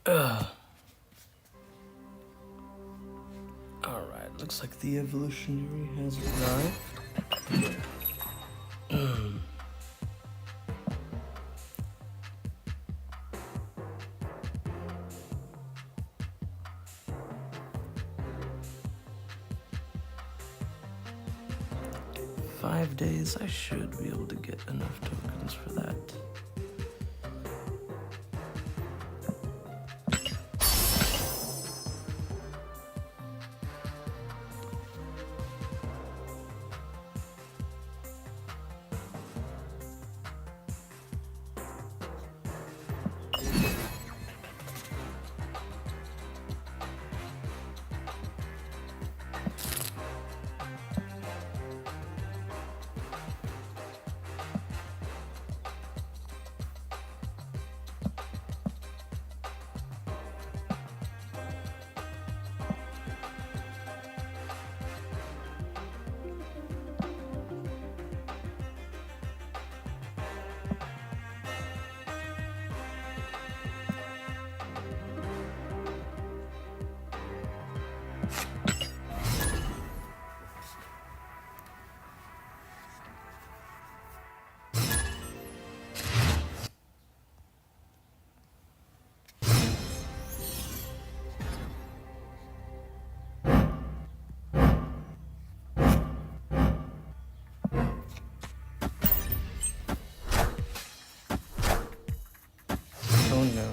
Alright, looks like the evolutionary has arrived. 5 days, I should be able to get enough tokens for that. Oh no.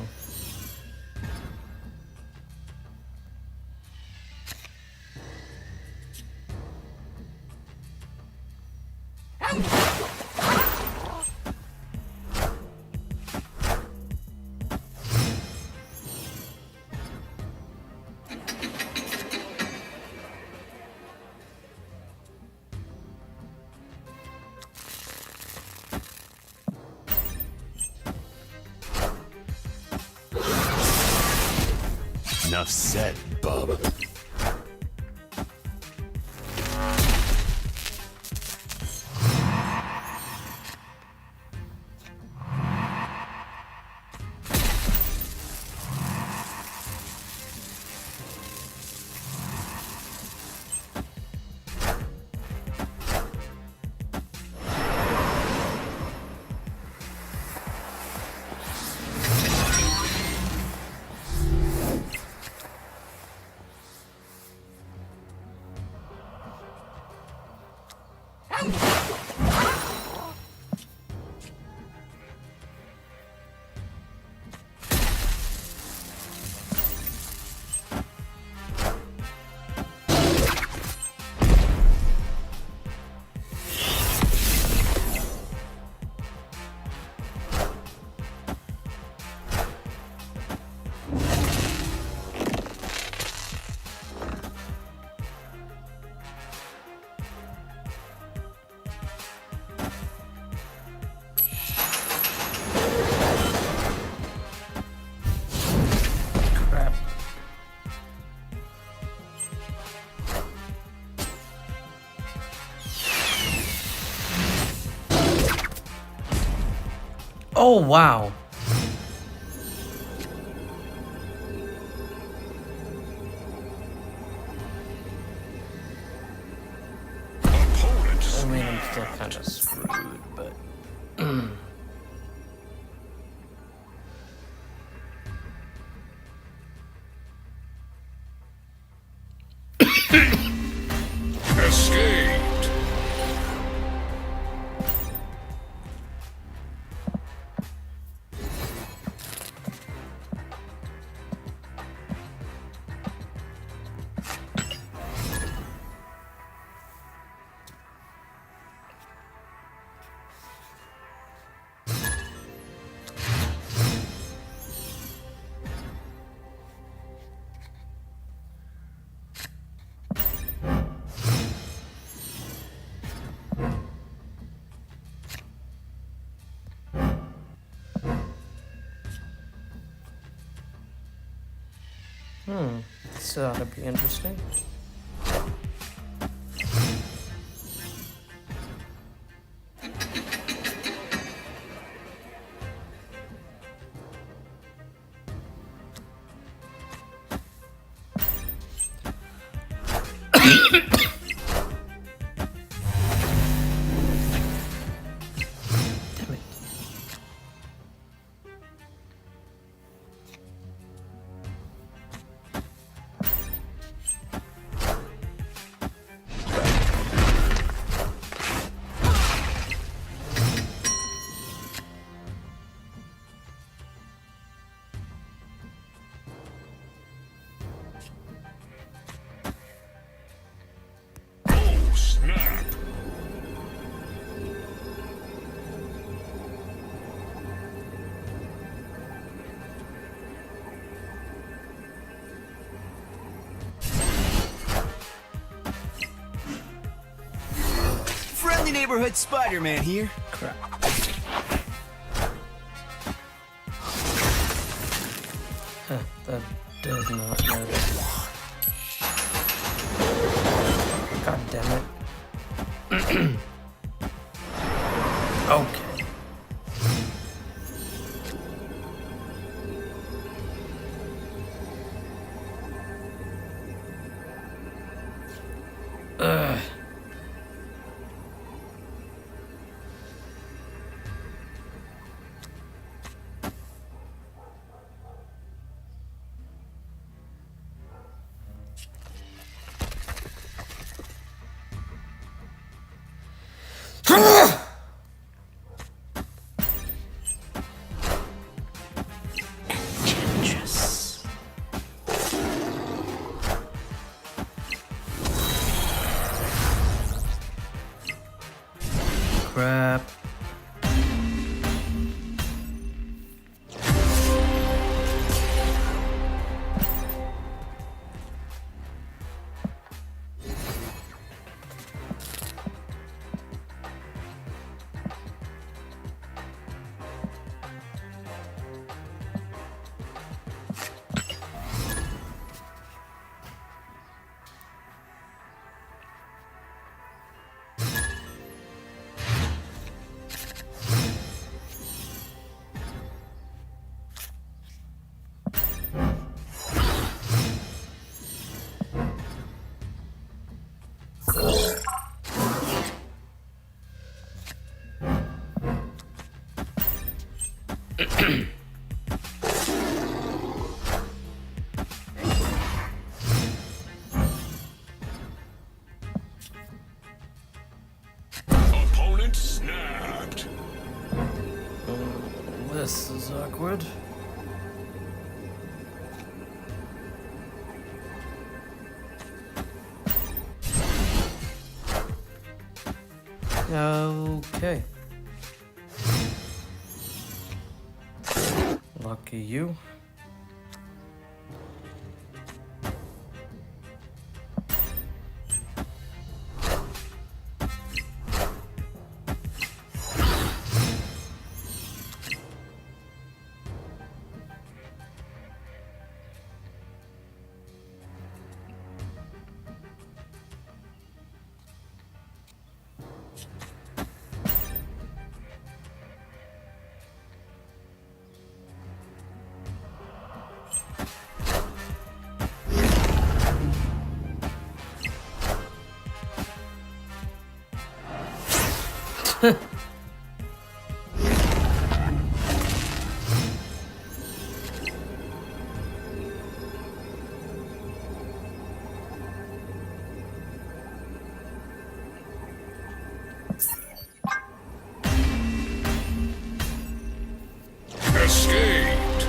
Enough said, bub. Oh, wow. I mean, I'm still kind of screwed, but... Escaped. This ought to be interesting. Damn it. Oh, snap. Friendly neighborhood Spider-Man here. Crap. Huh, that does not matter. God damn it. Okay. Ugh. Yes. Crap. Opponent snapped. This is awkward. Okay. Lucky you. Escaped.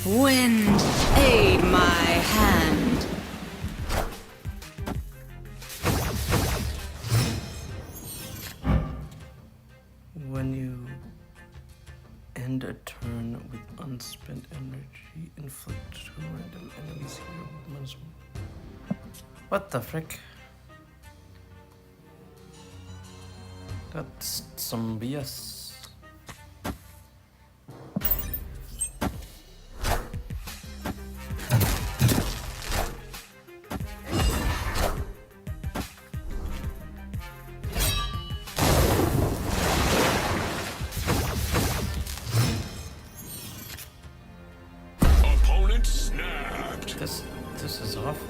Wind, aid my hand. When you end a turn with unspent energy, inflict 2 random enemies here with minus 1. What the frick? That's some BS. Opponent snapped. This is awful.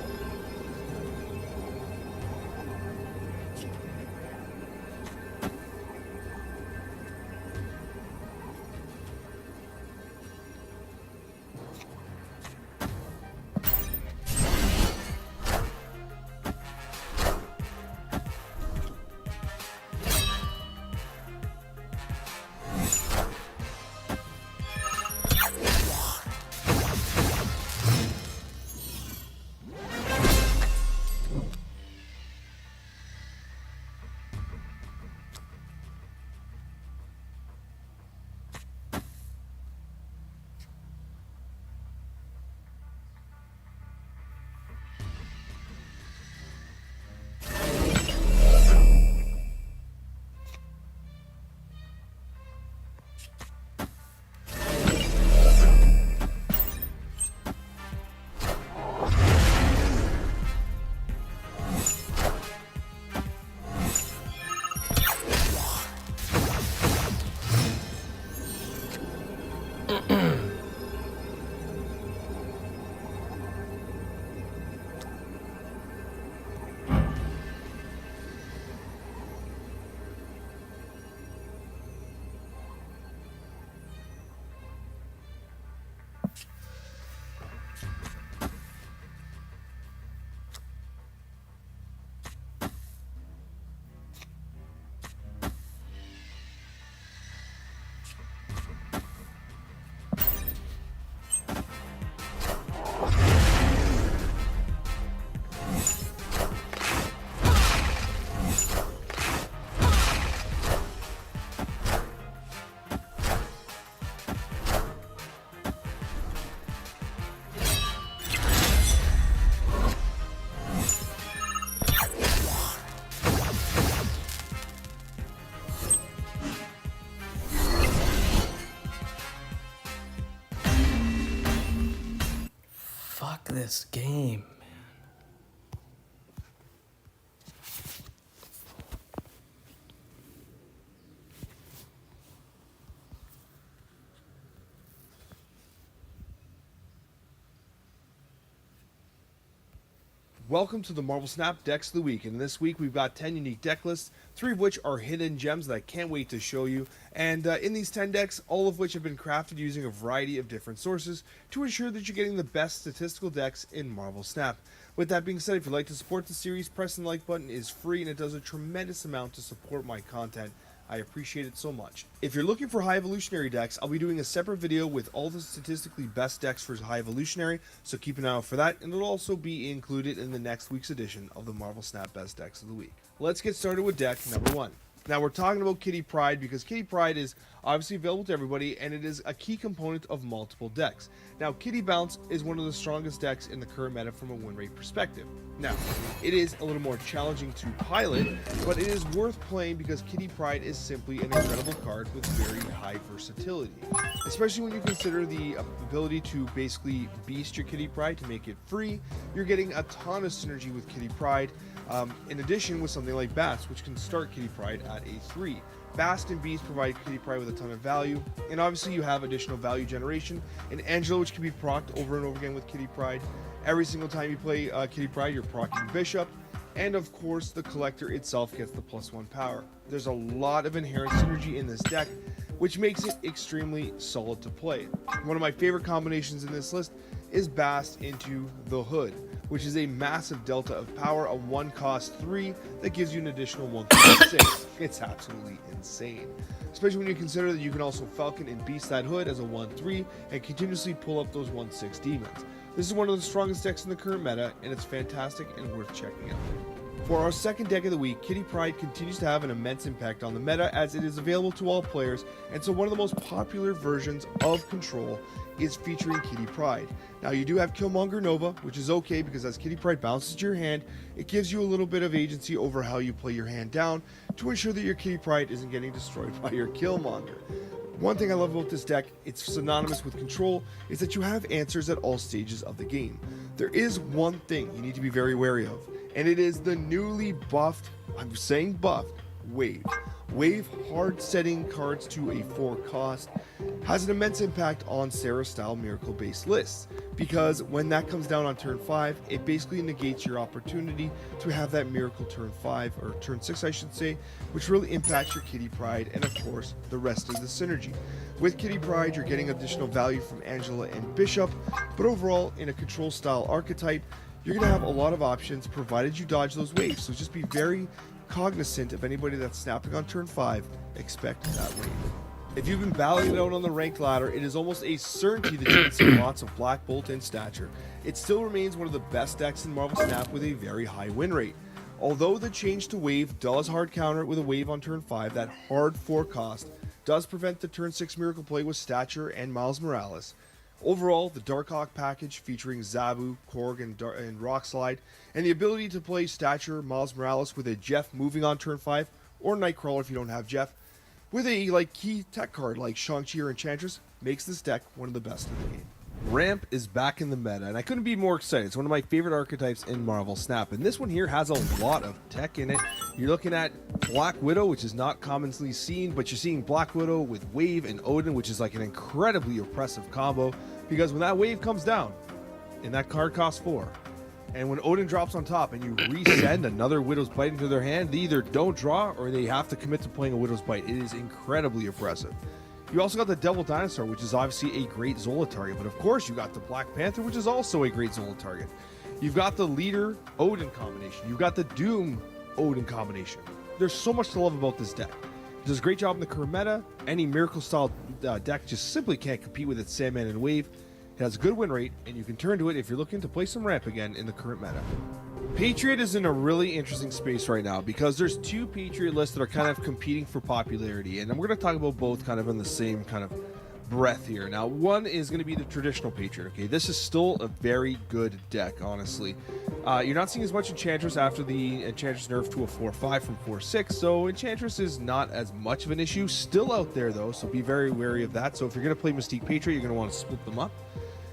Fuck this game, man. Welcome to the Marvel Snap Decks of the Week, and this week we've got 10 unique deck lists, 3 of which are hidden gems that I can't wait to show you, and in these 10 decks, all of which have been crafted using a variety of different sources to ensure that you're getting the best statistical decks in Marvel Snap. With that being said, if you'd like to support the series, pressing the like button is free and it does a tremendous amount to support my content. I appreciate it so much. If you're looking for high evolutionary decks, I'll be doing a separate video with all the statistically best decks for high evolutionary, so keep an eye out for that, and it'll also be included in the next week's edition of the Marvel Snap Best Decks of the Week. Let's get started with deck number 1. Now we're talking about Kitty Pryde because Kitty Pryde is obviously available to everybody and it is a key component of multiple decks. Now Kitty Bounce is one of the strongest decks in the current meta from a win rate perspective. Now it is a little more challenging to pilot, but it is worth playing because Kitty Pryde is simply an incredible card with very high versatility. Especially when you consider the ability to basically beast your Kitty Pryde to make it free. You're getting a ton of synergy with Kitty Pryde. In addition, with something like Bats, which can start Kitty Pryde at a 3. Bast and Beast provide Kitty Pryde with a ton of value, and obviously you have additional value generation, and Angela, which can be procced over and over again with Kitty Pryde. Every single time you play Kitty Pryde, you're proccing Bishop, and of course the Collector itself gets the +1 power. There's a lot of inherent synergy in this deck, which makes it extremely solid to play. One of my favorite combinations in this list is Bast into the Hood, which is a massive delta of power, a 1 cost 3 that gives you an additional 1 cost 6. It's absolutely insane, especially when you consider that you can also Falcon and Beast that Hood as a 1-3 and continuously pull up those 1-6 demons. This is one of the strongest decks in the current meta, and it's fantastic and worth checking out. For our second deck of the week, Kitty Pryde continues to have an immense impact on the meta as it is available to all players, and so one of the most popular versions of Control is featuring Kitty Pryde. Now you do have Killmonger Nova, which is okay because as Kitty Pryde bounces to your hand, it gives you a little bit of agency over how you play your hand down to ensure that your Kitty Pryde isn't getting destroyed by your Killmonger. One thing I love about this deck, it's synonymous with Control, is that you have answers at all stages of the game. There is one thing you need to be very wary of, and it is the newly buffed, I'm saying buffed, Wave. Wave hard setting cards to a 4 cost has an immense impact on Sarah style miracle based lists, because when that comes down on turn 5, it basically negates your opportunity to have that miracle turn 5 or turn 6 I should say, which really impacts your Kitty Pryde and of course the rest of the synergy. With Kitty Pryde you're getting additional value from Angela and Bishop, but overall in a Control style archetype you're going to have a lot of options provided you dodge those waves, so just be very cognizant of anybody that's snapping on turn 5, expect that wave. If you've been battling it out on the ranked ladder, it is almost a certainty that you can see lots of Black Bolt and Stature. It still remains one of the best decks in Marvel Snap with a very high win rate. Although the change to wave does hard counter it with a wave on turn 5, that hard 4 cost does prevent the turn 6 miracle play with Stature and Miles Morales. Overall, the Darkhawk package featuring Zabu, Korg, and Rockslide, and the ability to play Stature, Miles Morales with a Jeff moving on turn 5, or Nightcrawler if you don't have Jeff, with a key tech card like Shang-Chi or Enchantress, makes this deck one of the best in the game. Ramp is back in the meta, and I couldn't be more excited. It's one of my favorite archetypes in Marvel Snap, and this one here has a lot of tech in it. You're looking at Black Widow, which is not commonly seen, but you're seeing Black Widow with Wave and Odin, which is like an incredibly oppressive combo, because when that wave comes down, and that card costs 4, and when Odin drops on top and you resend another Widow's Bite into their hand, they either don't draw or they have to commit to playing a Widow's Bite. It is incredibly oppressive. You also got the Devil Dinosaur, which is obviously a great Zola target, but of course you got the Black Panther, which is also a great Zola target. You've got the Leader Odin combination. You've got the Doom Odin combination. There's so much to love about this deck. It does a great job in the current meta. Any Miracle style deck just simply can't compete with its Sandman and Wave. It has a good win rate, and you can turn to it if you're looking to play some ramp again in the current meta. Patriot is in a really interesting space right now because there's 2 Patriot lists that are kind of competing for popularity, and we're going to talk about both kind of in the same kind of breath here. Now, one is going to be the traditional Patriot. Okay, this is still a very good deck, honestly. You're not seeing as much Enchantress after the Enchantress nerf to a 4-5 from 4-6, so Enchantress is not as much of an issue. Still out there though, so be very wary of that. So if you're going to play Mystique Patriot, you're going to want to split them up.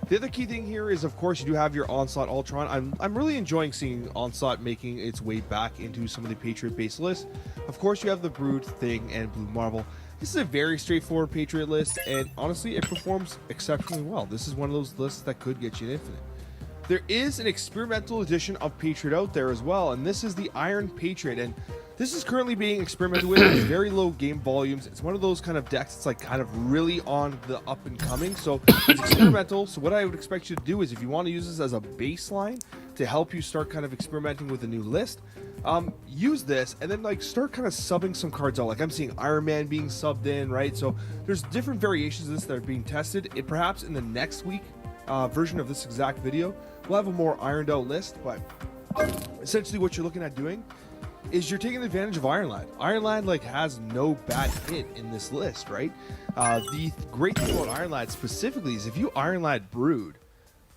The other key thing here is, of course, you do have your Onslaught Ultron. I'm really enjoying seeing Onslaught making its way back into some of the Patriot-based lists. Of course, you have the Brood, Thing, and Blue Marvel. This is a very straightforward Patriot list, and honestly, it performs exceptionally well. This is one of those lists that could get you an Infinite. There is an experimental edition of Patriot out there as well, and this is the Iron Patriot, and this is currently being experimented with. It's very low game volumes. It's one of those kind of decks that's like kind of really on the up and coming, so it's experimental. So what I would expect you to do is, if you want to use this as a baseline to help you start kind of experimenting with a new list, use this and then like start kind of subbing some cards out. Like I'm seeing Iron Man being subbed in, right? So there's different variations of this that are being tested. It perhaps in the next week version of this exact video, we'll have a more ironed out list, but essentially what you're looking at doing is you're taking advantage of Iron Lad. Iron Lad like has no bad hit in this list, right? The great thing about Iron Lad specifically is if you Iron Lad Brood,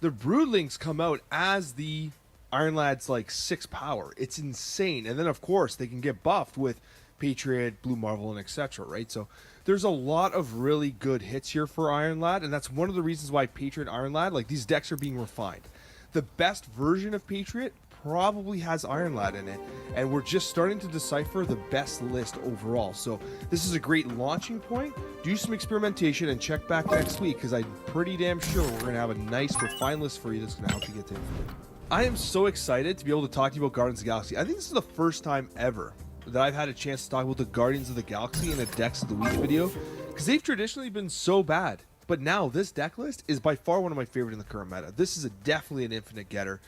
the Broodlings come out as the Iron Lad's like 6 power. It's insane. And then of course they can get buffed with Patriot, Blue Marvel, and etc. Right? So there's a lot of really good hits here for Iron Lad, and that's one of the reasons why Patriot and Iron Lad, like these decks are being refined. The best version of Patriot probably has Iron Lad in it, and we're just starting to decipher the best list overall. So this is a great launching point. Do some experimentation and check back next week, because I'm pretty damn sure we're going to have a nice refined list for you that's going to help you get to Infinite. I am so excited to be able to talk to you about Guardians of the Galaxy. I think this is the first time ever that I've had a chance to talk about the Guardians of the Galaxy in a Decks of the Week video, because they've traditionally been so bad. But now this deck list is by far one of my favorite in the current meta. This is definitely an infinite getter.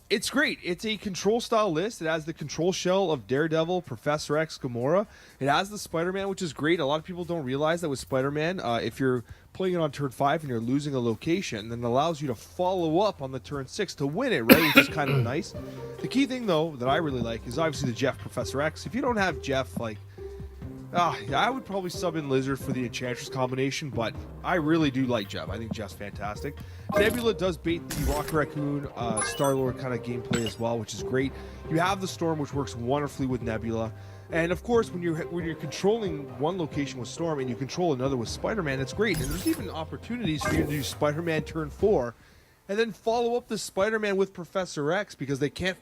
It's great. It's a control style list. It has the control shell of Daredevil, Professor X, Gamora. It has the Spider-Man, which is great. A lot of people don't realize that with Spider-Man, if you're playing it on turn 5 and you're losing a location, then it allows you to follow up on the turn 6 to win it, right? Which is kind of nice. The key thing, though, that I really like is obviously the Jeff Professor X. If you don't have Jeff, like, yeah, I would probably sub in Lizard for the Enchantress combination, but I really do like Jeff. I think Jeff's fantastic. Nebula does bait the Rocket Raccoon, Star-Lord kind of gameplay as well, which is great. You have the Storm, which works wonderfully with Nebula. And of course, when you're controlling one location with Storm and you control another with Spider-Man, it's great. And there's even opportunities for you to do Spider-Man turn 4 and then follow up the Spider-Man with Professor X because they can't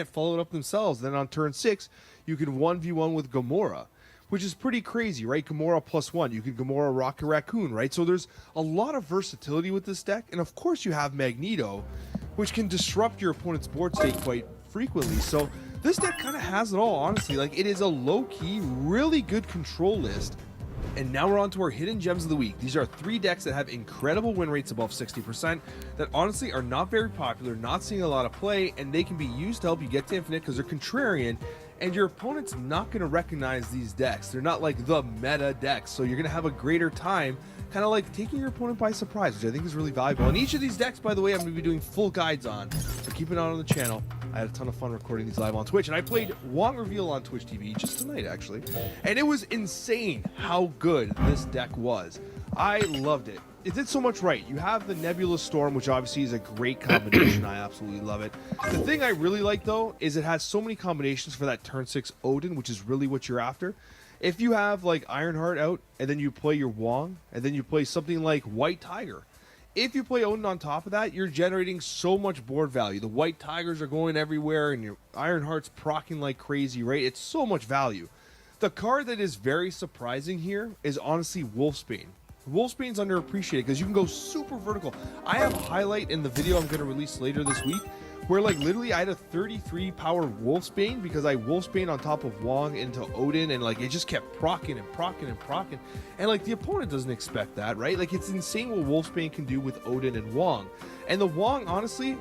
follow it up themselves. Then on turn 6, you can 1v1 with Gamora, which is pretty crazy, right? Gamora +1. You can Gamora Rocket Raccoon, right? So there's a lot of versatility with this deck. And of course you have Magneto, which can disrupt your opponent's board state quite frequently. So this deck kind of has it all, honestly. Like, it is a low-key, really good control list. And now we're on to our hidden gems of the week. These are 3 decks that have incredible win rates above 60% that honestly are not very popular, not seeing a lot of play, and they can be used to help you get to infinite because they're contrarian. And your opponent's not going to recognize these decks. They're not like the meta decks. So you're going to have a greater time kind of like taking your opponent by surprise, which I think is really valuable. And each of these decks, by the way, I'm going to be doing full guides on. So keep an eye on the channel. I had a ton of fun recording these live on Twitch. And I played Wong Reveal on Twitch TV just tonight, actually. And it was insane how good this deck was. I loved it. It did so much right. You have the Nebula Storm, which obviously is a great combination. I absolutely love it. The thing I really like, though, is it has so many combinations for that turn 6 Odin, which is really what you're after. If you have, like, Ironheart out, and then you play your Wong, and then you play something like White Tiger, if you play Odin on top of that, you're generating so much board value. The White Tigers are going everywhere, and your Ironheart's proccing like crazy, right? It's so much value. The card that is very surprising here is honestly Wolfsbane. Wolfsbane's underappreciated because you can go super vertical. I have a highlight in the video I'm going to release later this week where, like, literally I had a 33 power Wolfsbane because I Wolfsbane on top of Wong into Odin, and like it just kept proccing and proccing and proccing, and like the opponent doesn't expect that, right? Like, it's insane what Wolfsbane can do with Odin and Wong. And the Wong, honestly,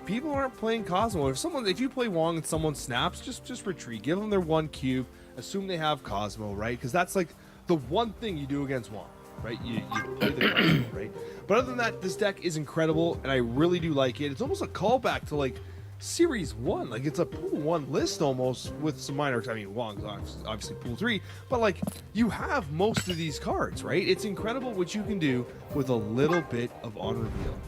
people aren't playing Cosmo. If you play Wong and someone snaps, just retreat, give them their 1 cube, assume they have Cosmo, right? Because that's like the one thing you do against Wong. Right, you play the Cosmo, right? But other than that, this deck is incredible, and I really do like it. It's almost a callback to like Series 1. Like, it's a pool 1 list almost with some minor. I mean, Wong's obviously pool 3, but like, you have most of these cards, right? It's incredible what you can do with a little bit of on reveal.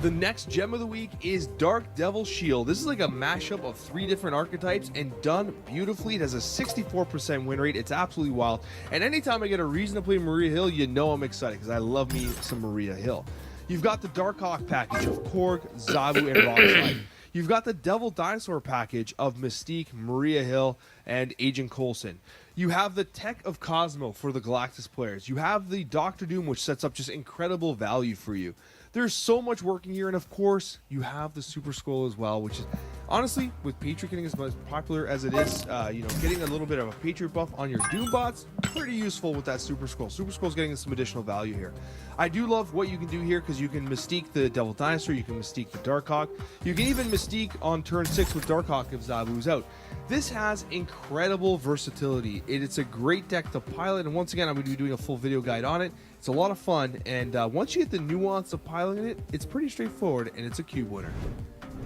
The next gem of the week is Dark Devil Shield. This is like a mashup of 3 different archetypes and done beautifully. It has a 64% win rate. It's absolutely wild. And anytime I get a reason to play Maria Hill, you know I'm excited because I love me some Maria Hill. You've got the Darkhawk package of Korg, Zabu, and Rockslide. You've got the Devil Dinosaur package of Mystique, Maria Hill, and Agent Coulson. You have the Tech of Cosmo for the Galactus players. You have the Doctor Doom, which sets up just incredible value for you. There's so much working here, and of course, you have the Super Scroll as well, which is, honestly, with Patriot getting as much popular as it is, getting a little bit of a Patriot buff on your Doom bots, pretty useful with that Super Scroll. Super Scroll's getting some additional value here. I do love what you can do here, because you can Mystique the Devil Dinosaur, you can Mystique the Darkhawk, you can even Mystique on turn 6 with Darkhawk if Zabu's out. This has incredible versatility. It's a great deck to pilot, and once again, I'm going to be doing a full video guide on it. It's a lot of fun, and once you get the nuance of piloting it, it's pretty straightforward, and it's a cube winner.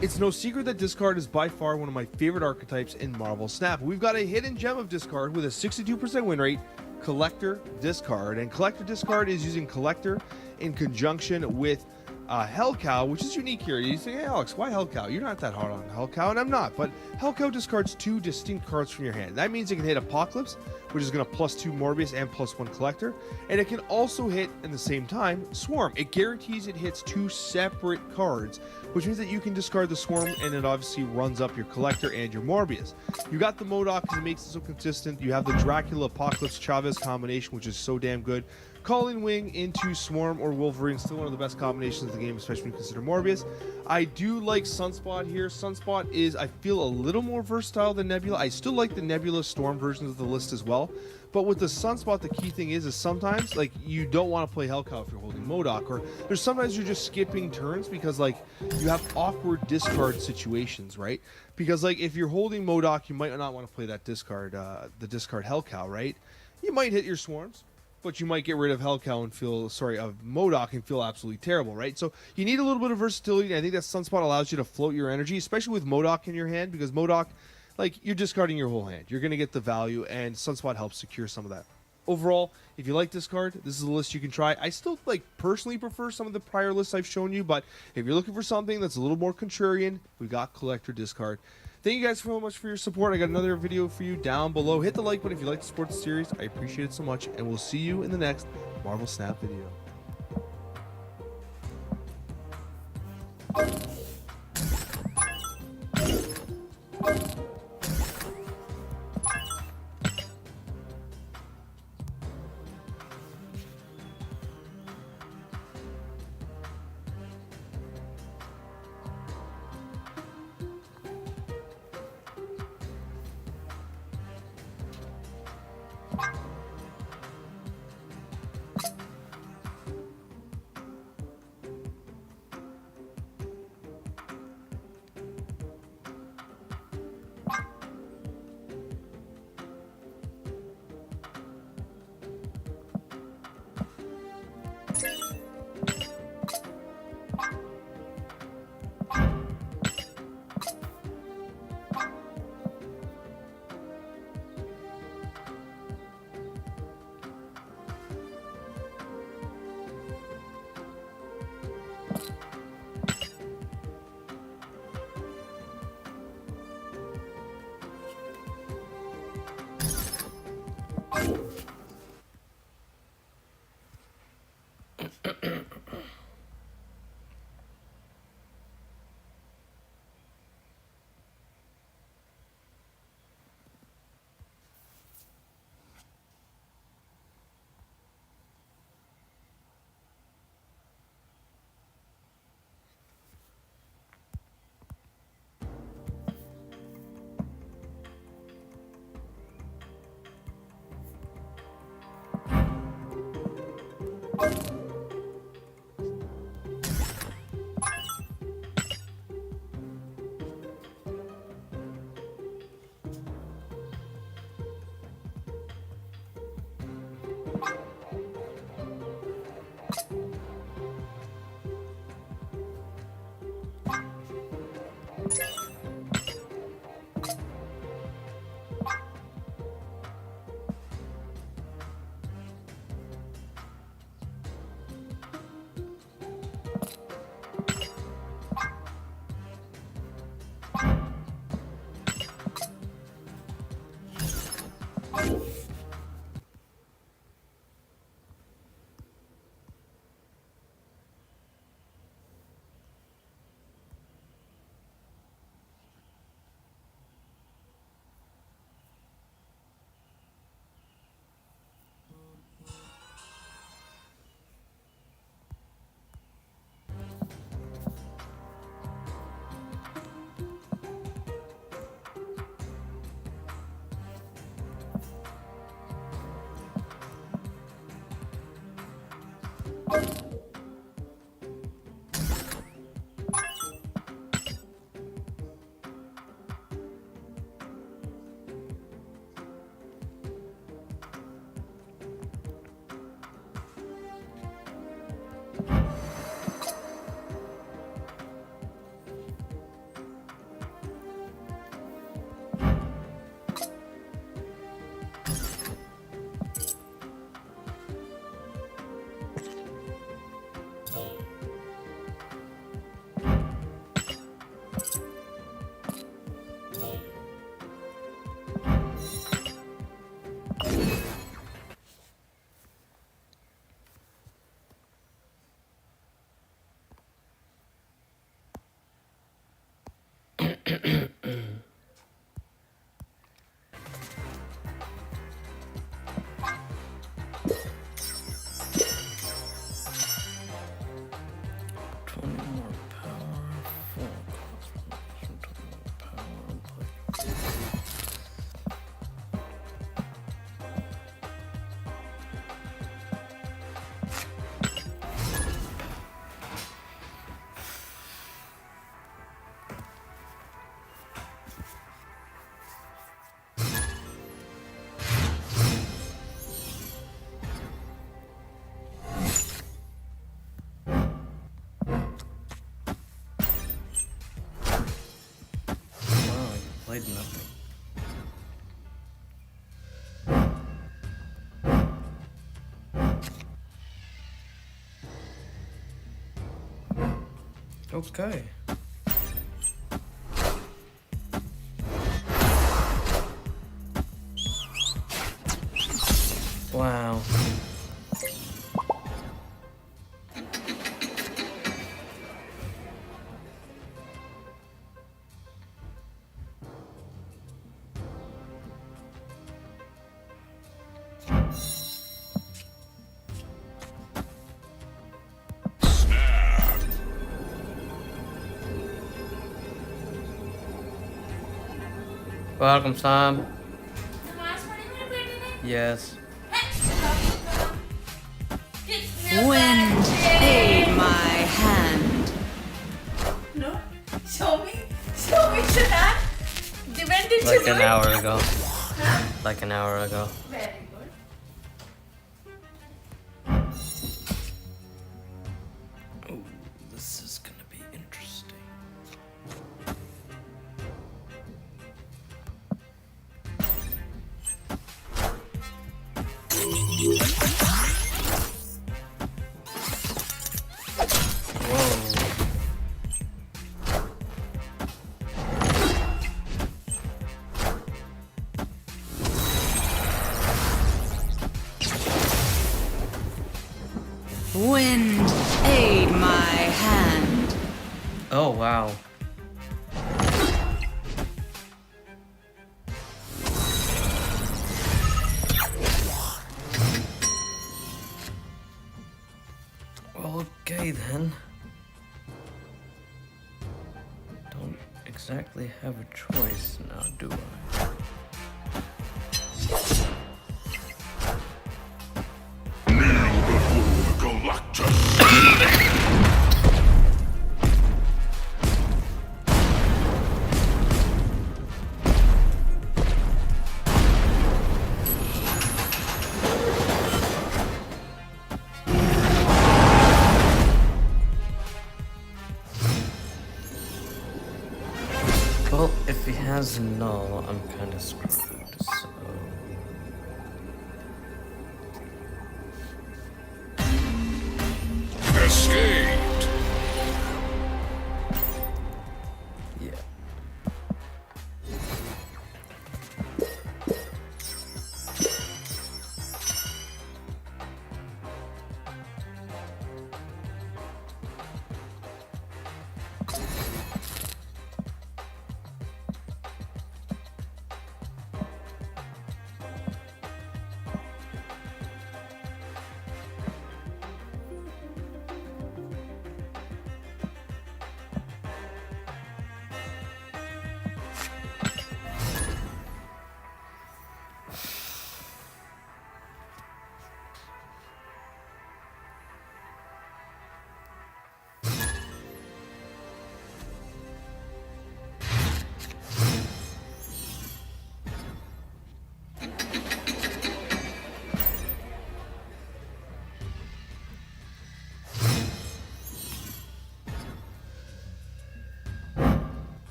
It's no secret that Discard is by far one of my favorite archetypes in Marvel Snap. We've got a hidden gem of Discard with a 62% win rate, Collector Discard, and Collector Discard is using Collector in conjunction with Hellcow, which is unique here. You say, hey Alex, why Hellcow? You're not that hard on Hellcow, and I'm not, but Hellcow discards 2 distinct cards from your hand. That means it can hit Apocalypse, which is going to +2 Morbius and +1 Collector, and it can also hit, at the same time, Swarm. It guarantees it hits 2 separate cards, which means that you can discard the Swarm, and it obviously runs up your Collector and your Morbius. You got the MODOK because it makes it so consistent. You have the Dracula Apocalypse Chavez combination, which is so damn good. Calling Wing into Swarm or Wolverine, still one of the best combinations of the game, especially when you consider Morbius. I do like Sunspot here. Sunspot is, I feel, a little more versatile than Nebula. I still like the Nebula Storm versions of the list as well. But with the Sunspot, the key thing is sometimes, like, you don't want to play Hellcow if you're holding MODOK, or there's sometimes you're just skipping turns because, like, you have awkward discard situations, right? Because, like, if you're holding MODOK, you might not want to play that discard, the discard Hellcow, right? You might hit your Swarms, but you might get rid of Hellcow and feel, of MODOK and feel absolutely terrible, right? So you need a little bit of versatility. I think that Sunspot allows you to float your energy, especially with MODOK in your hand, because MODOK, like, you're discarding your whole hand. You're going to get the value, and Sunspot helps secure some of that. Overall, if you like this card, this is a list you can try. I still, like, personally prefer some of the prior lists I've shown you, but if you're looking for something that's a little more contrarian, we got Collector Discard. Thank you guys so much for your support. I got another video for you down below. Hit the like button if you like to support the series. I appreciate it so much, and we'll see you in the next Marvel Snap video. played nothing. Okay. Wow. Welcome, Sam. Yes. Wind, aid my hand. No, show me that. When did you Like do an it? hour ago. Like an hour ago. Very good. Oh, this is gonna be interesting. Whoa. Wind, aid my hand. Oh, wow. Okay then. Don't exactly have a choice now, do I? Kneel before Galactus. Well, if he has null, I'm kind of screwed, so... Escaped. yeah.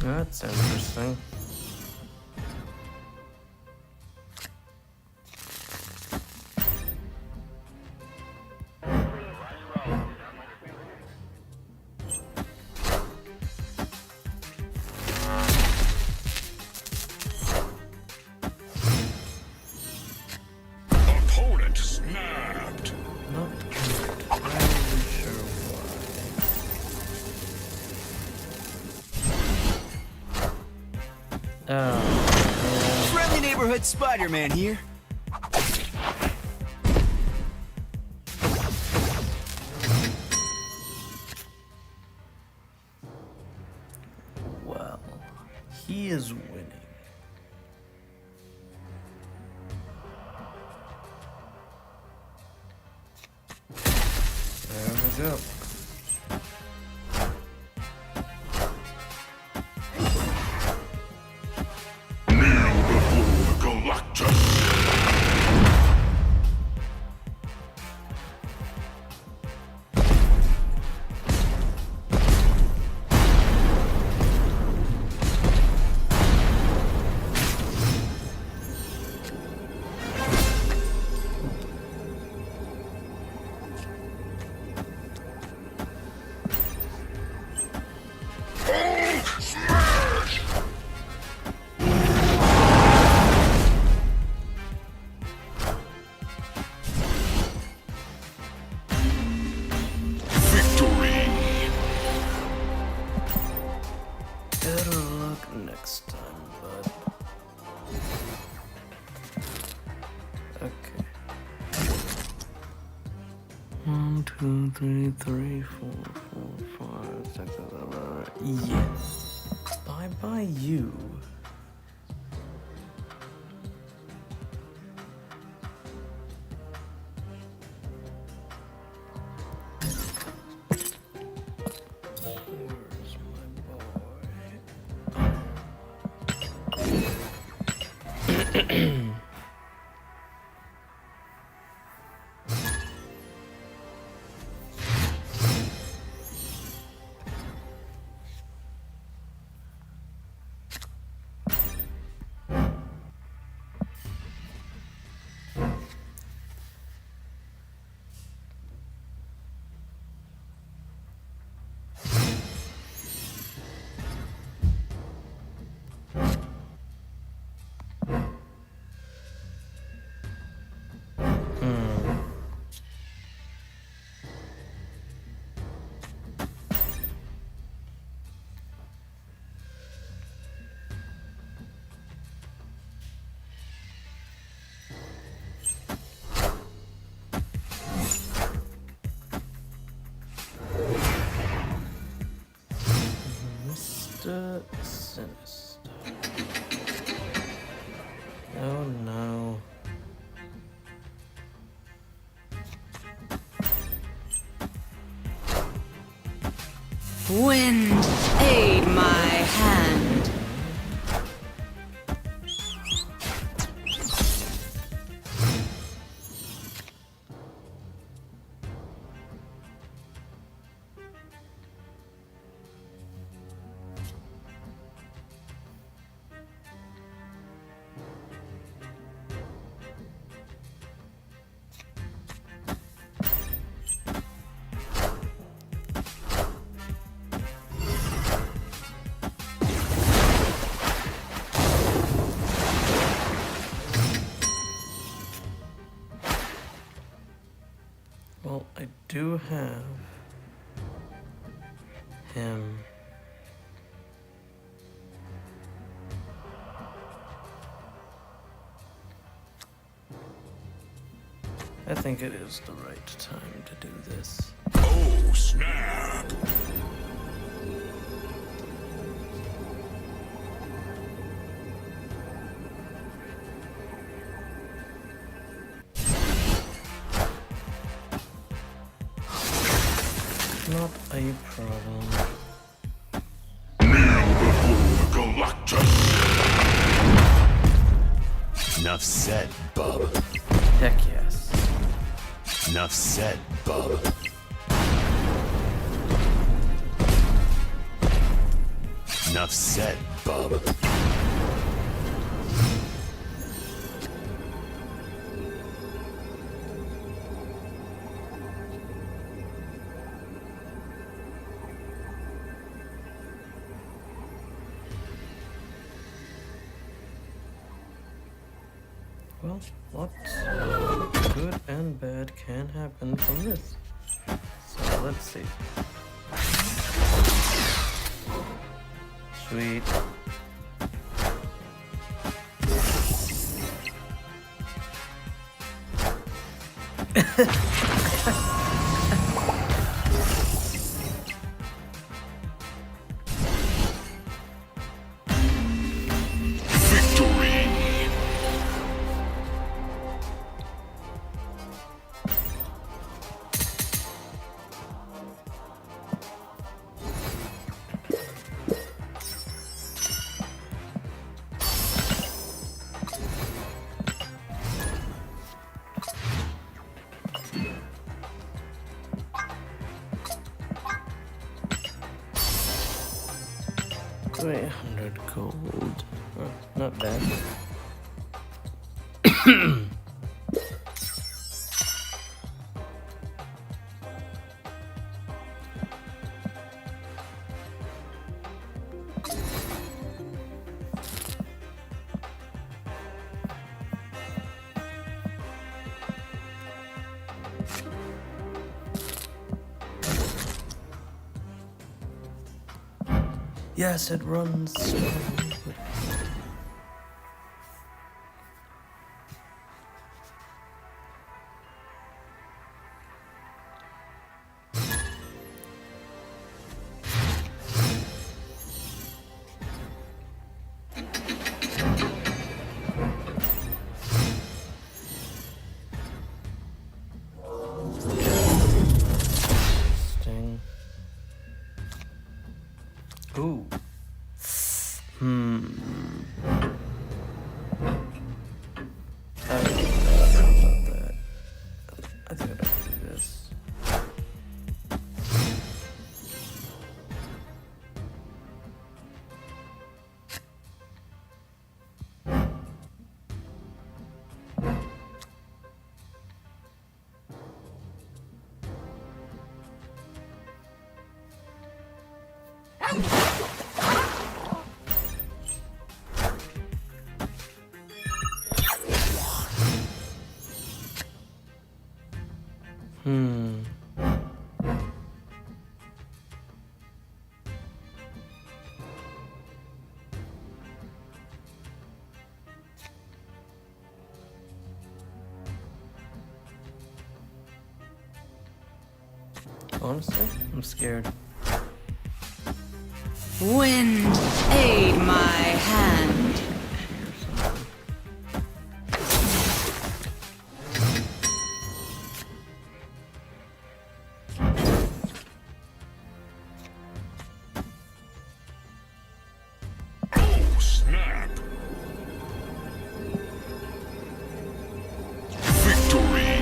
That's interesting. Opponent snapped. Not entirely sure why. Oh, Friendly neighborhood Spider-Man here. well, he is winning. There we go. Kneel before 1, 2, 3, 3, 4, 4, 5, 6, 7, 8. Yeah. Bye bye, you. Where's my boy? Mr. Sinister. Oh no. Wind, aid my hand. Well, I do have him. I think it is the right time to do this. Oh, snap! Not a problem. Kneel before Galactus! Enough said, bub. Heck yes. Enough said, bub. Enough said, bub. Well, lots good and bad can happen from this. So let's see. Sweet. Victory! $300 gold. Oh, not bad. Yes, it runs strong. this. Hmm. Honestly, I'm scared. Wind, aid my hand. Oh, snap! Victory!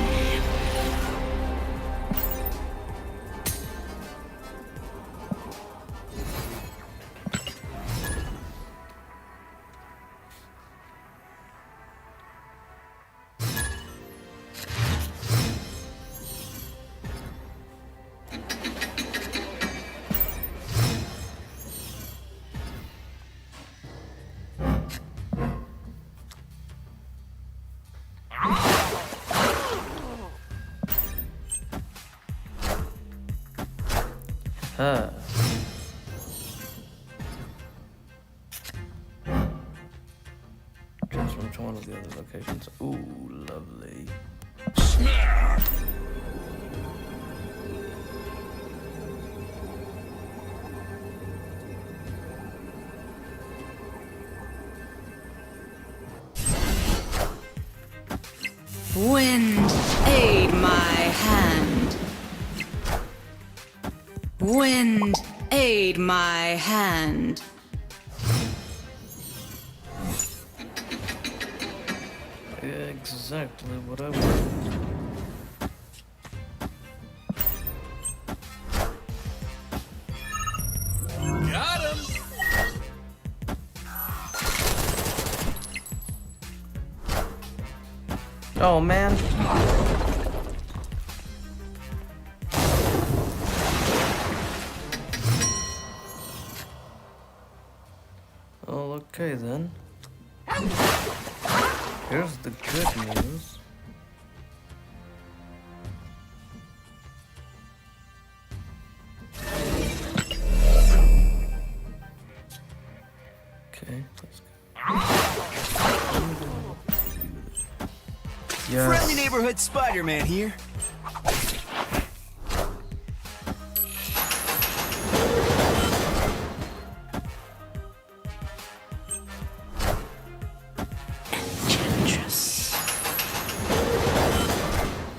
Huh. Choose from which one of the other locations. Ooh, lovely. Snap! Wind, aid my hand. Wind, aid my hand. Exactly what I want. Got him. Oh man. Oh, okay then. Here's the good news. Okay, let's go. Yes. Friendly neighborhood Spider-Man here.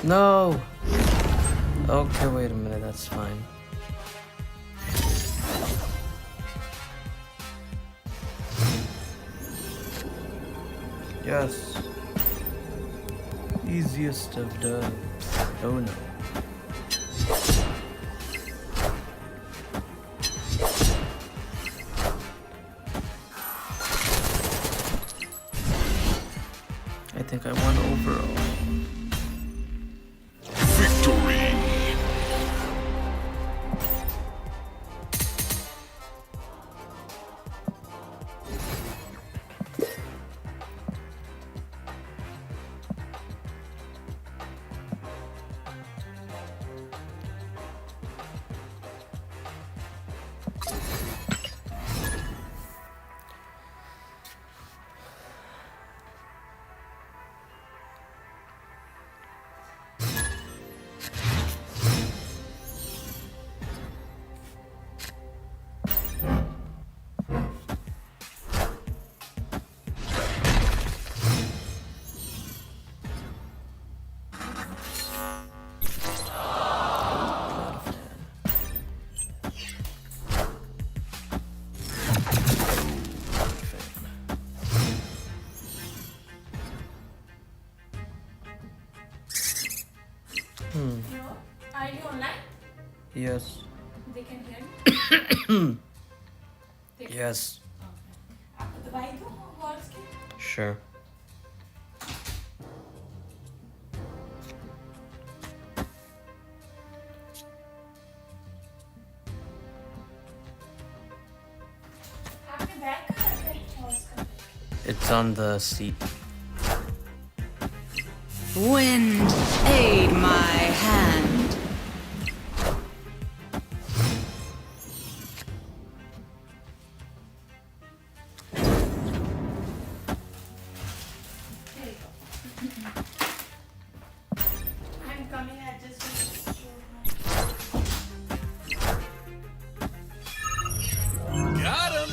No! Okay, wait a minute, that's fine. Yes. Easiest of dubs. Oh no. I think I won overall. Victory! Are you online? Yes. They can hear me? Yes. आपको दवाई दूँ horse की? Sure. आपने bag कहाँ रखा है horse का? It's on the seat. Wind, aid my hand. There you go. I'm coming. I just want to show my. Got him!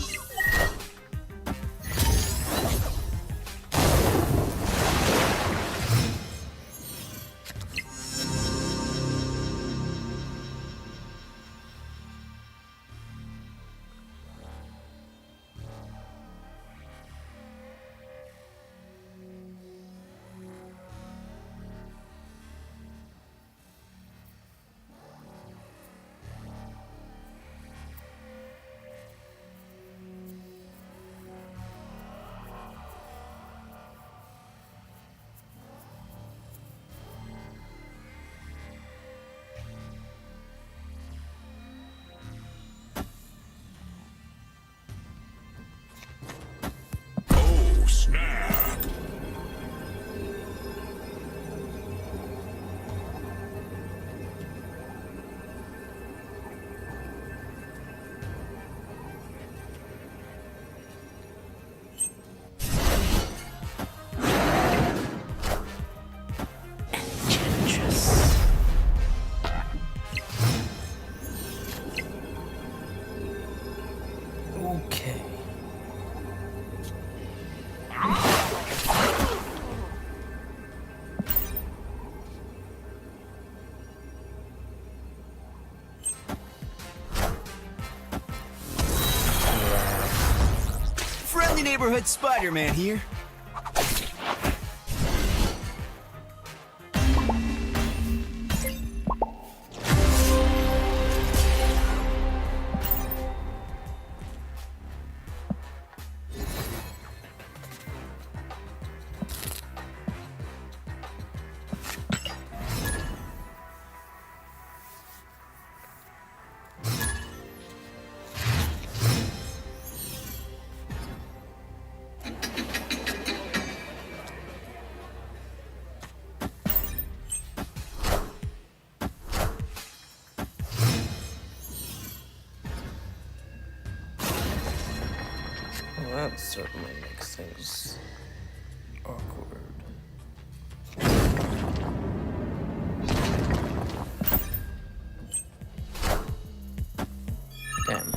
Oh, snap. Okay. Friendly neighborhood Spider-Man here. Well, that certainly makes things awkward. Damn.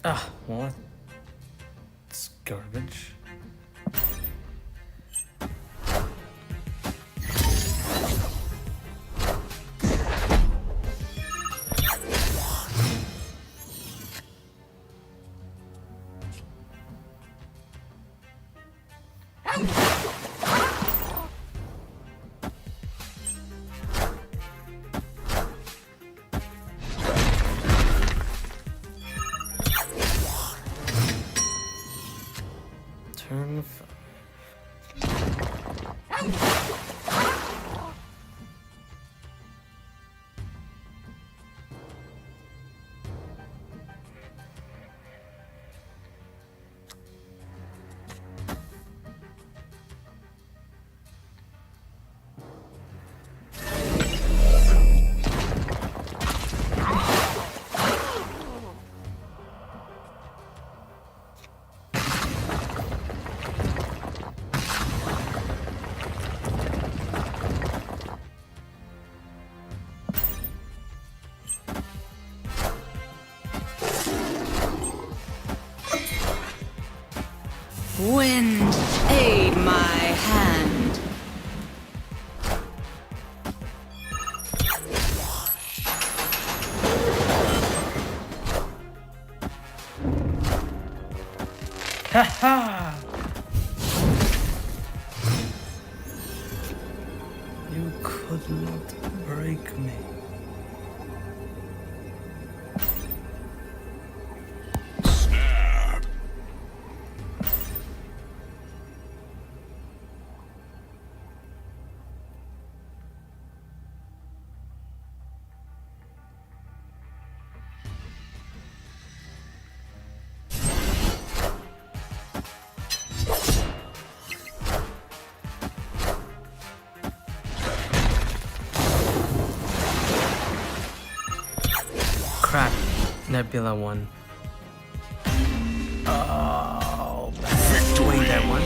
Ah, what? It's garbage. Turn 5. Wind, aid my hand. Haha! You could not break me. Snap. Crap. Nebula won. Oh, wait, that one?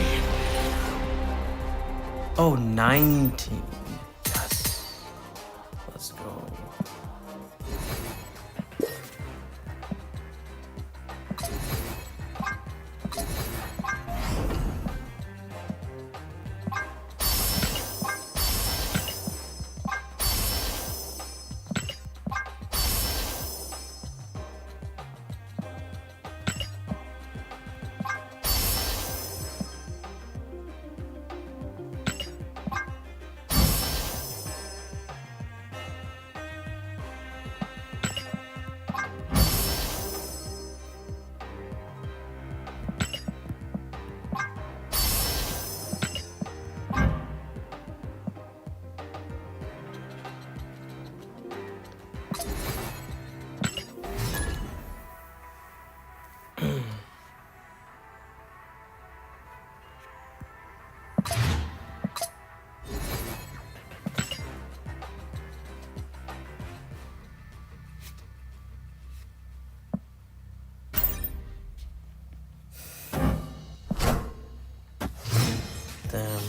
Oh, 19. Yes. Let's go. Damn.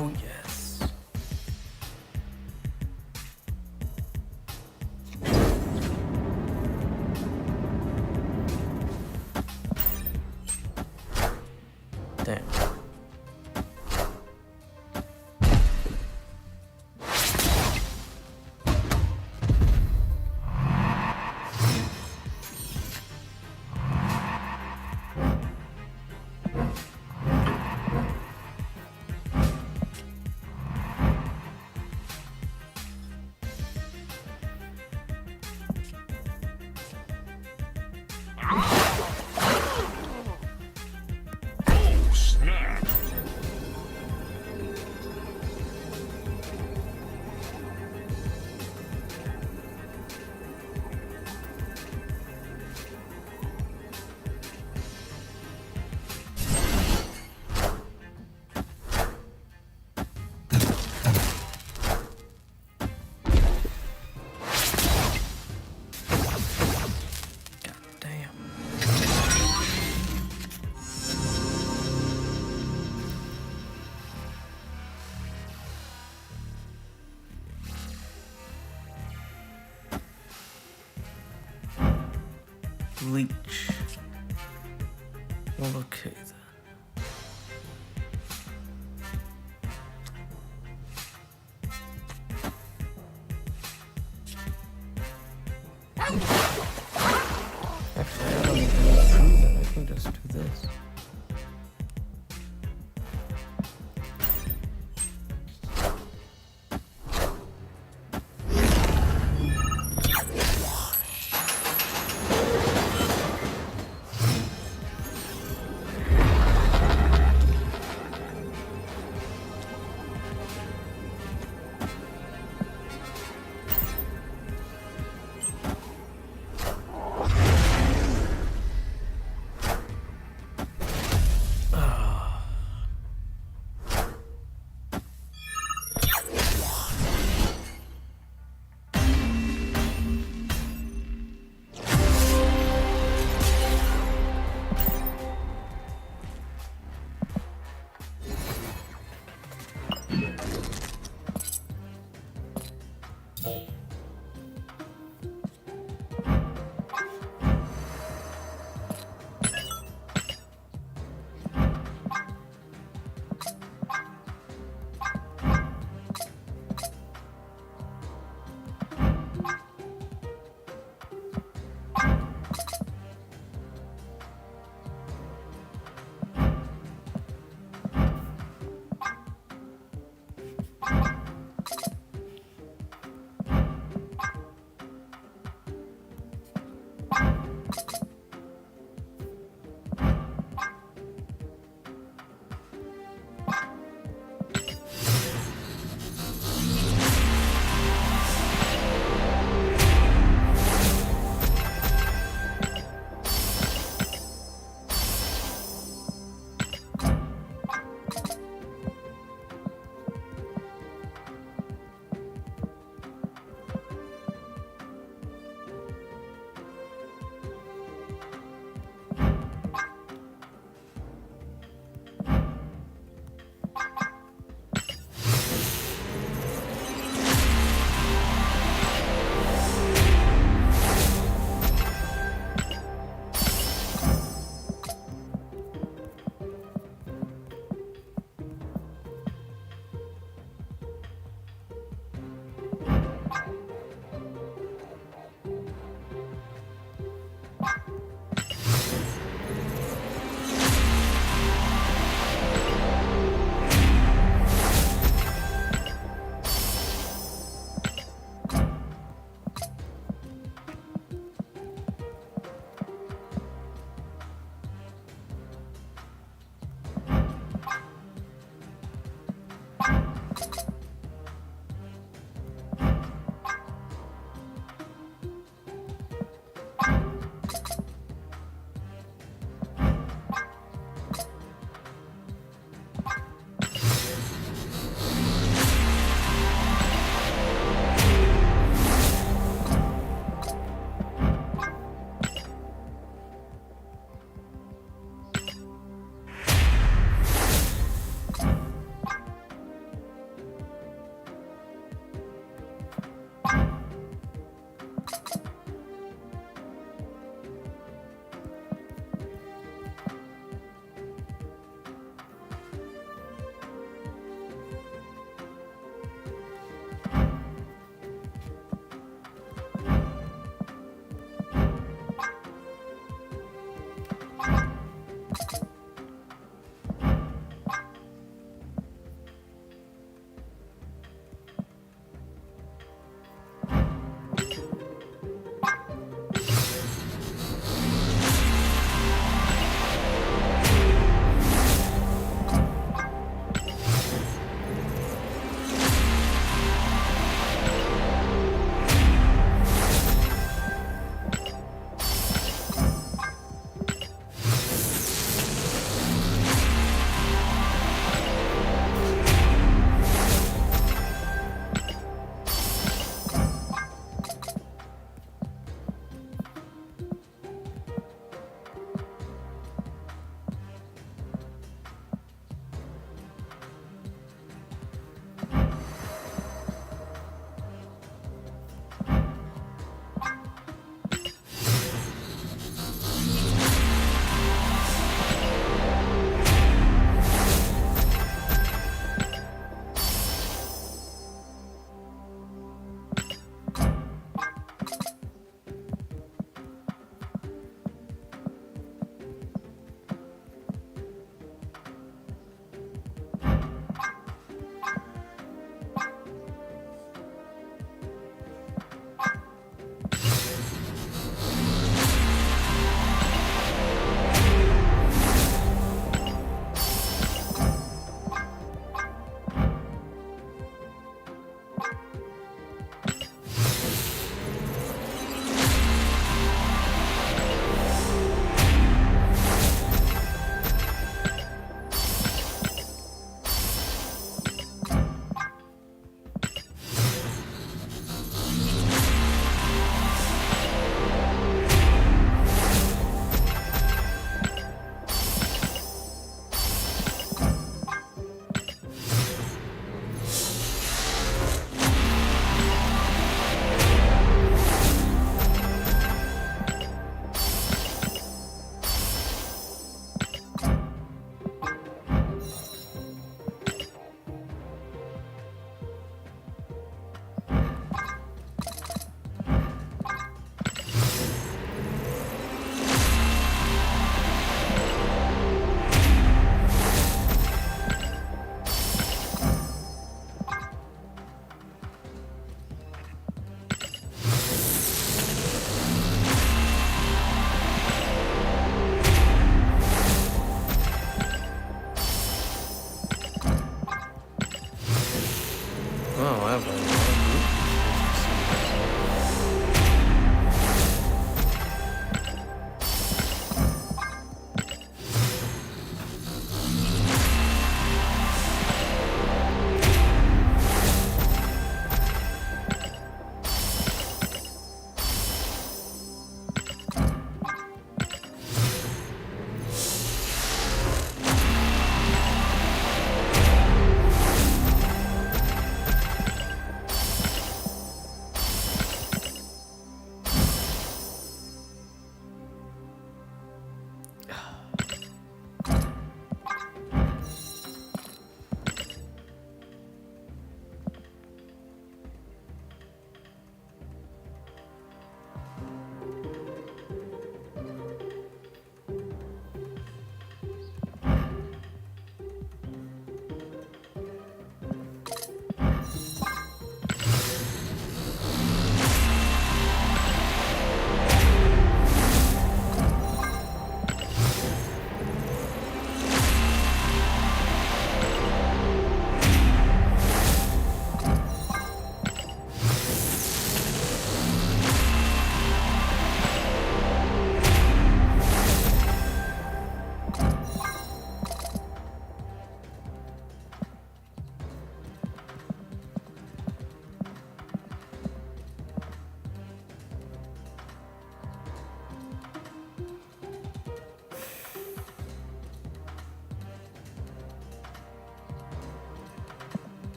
Oh yes. Damn. Oh, snap. God damn. Leech. Well, okay then. Actually, I don't even need to do that. I can just do this.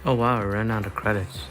Oh wow, I ran out of credits.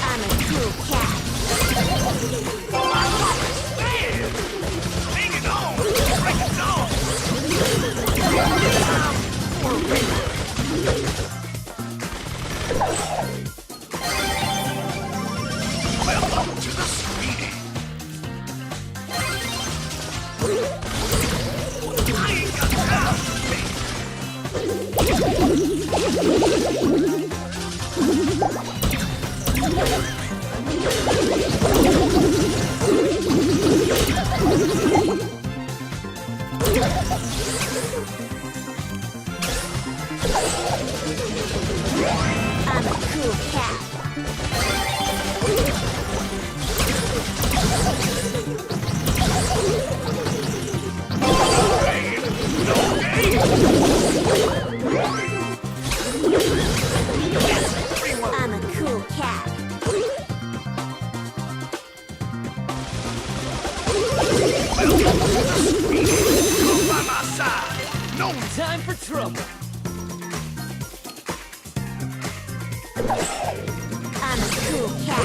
I'm a cool cat. I'm a cool cat. I'm a cool cat. No time for trouble. I'm a cool cat.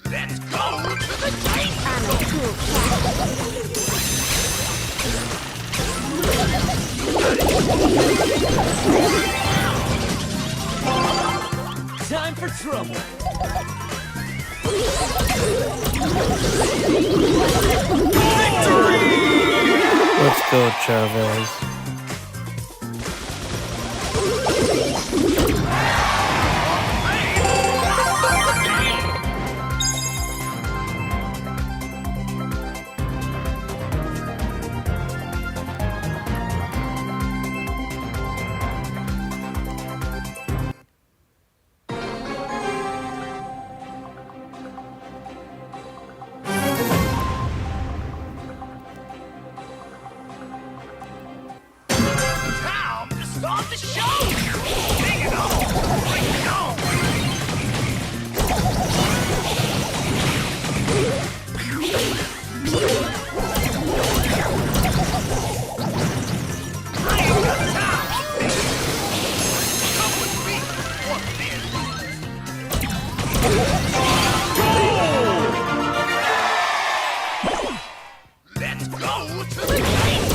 Let's go to the I'm a cool cat. Time for trouble. Let's go, Chavez. time to start the show. Bring it on. Bring it on. I ain't got time. Come with me. What then? Let's go to the game.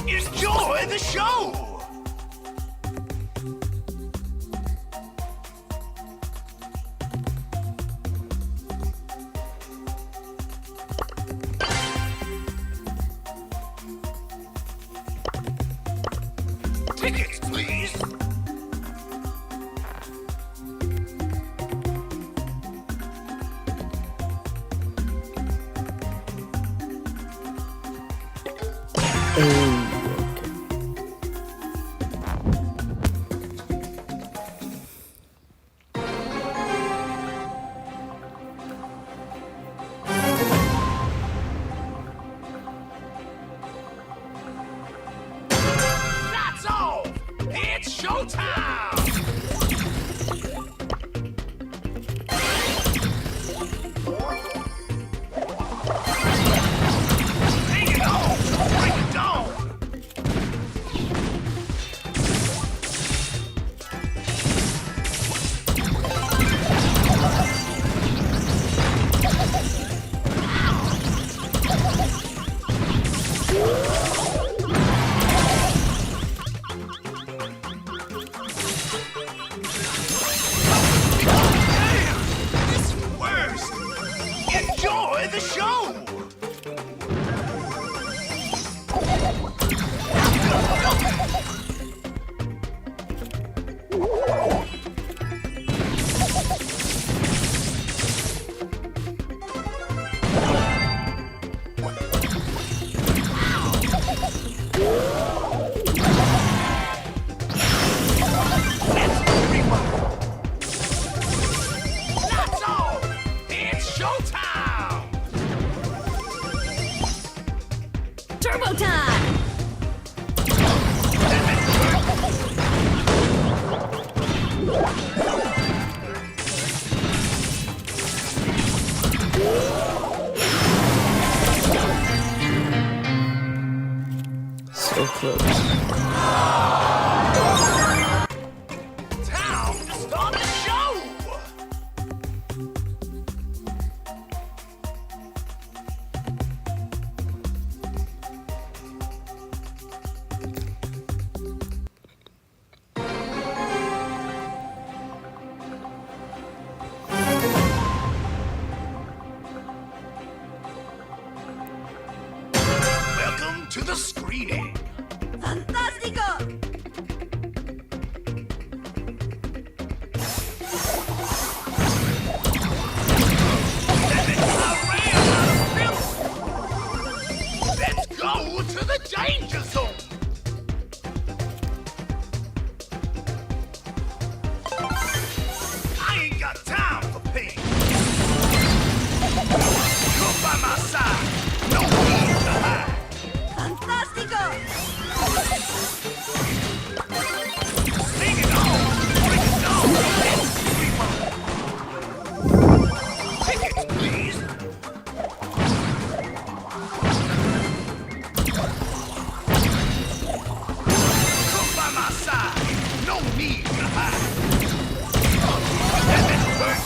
Enjoy the show! Tickets, please! That's all! It's showtime! Bring it on! Bring it on! This is worse! Enjoy the show! That's all! It's showtime! Turbo time! So close. Time to start the show! Welcome to the screening. Fantástico! Let's go to the danger zone. I ain't got time for pain. You're by my side. No need to hide. Fantástico! Sing it on. Bring it on. Let's tickets, please. Come by my side. No need to hide. Let's work.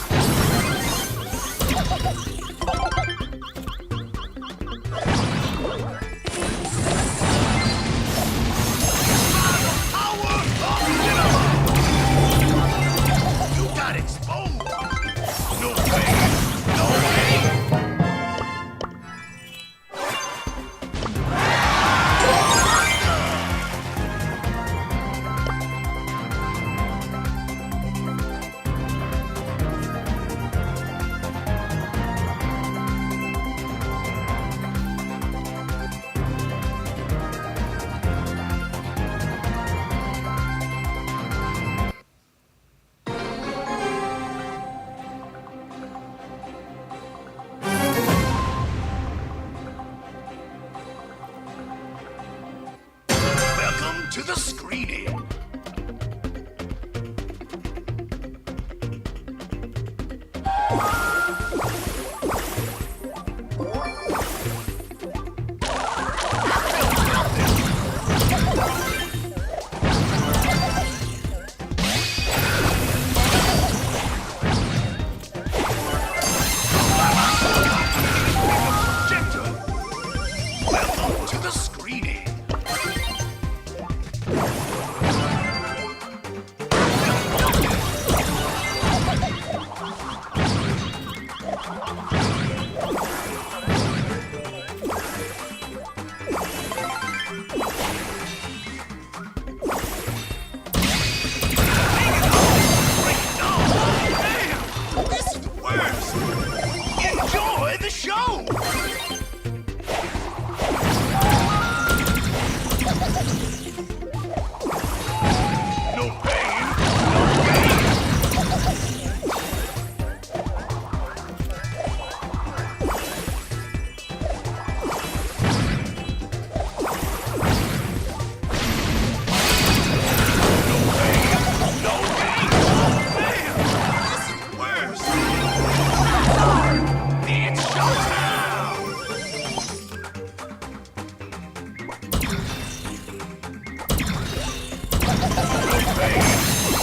Power of cinema. You got exposed. No way. No way. Welcome to the screening. the show! No pain, no gain! Worse! It's showtime!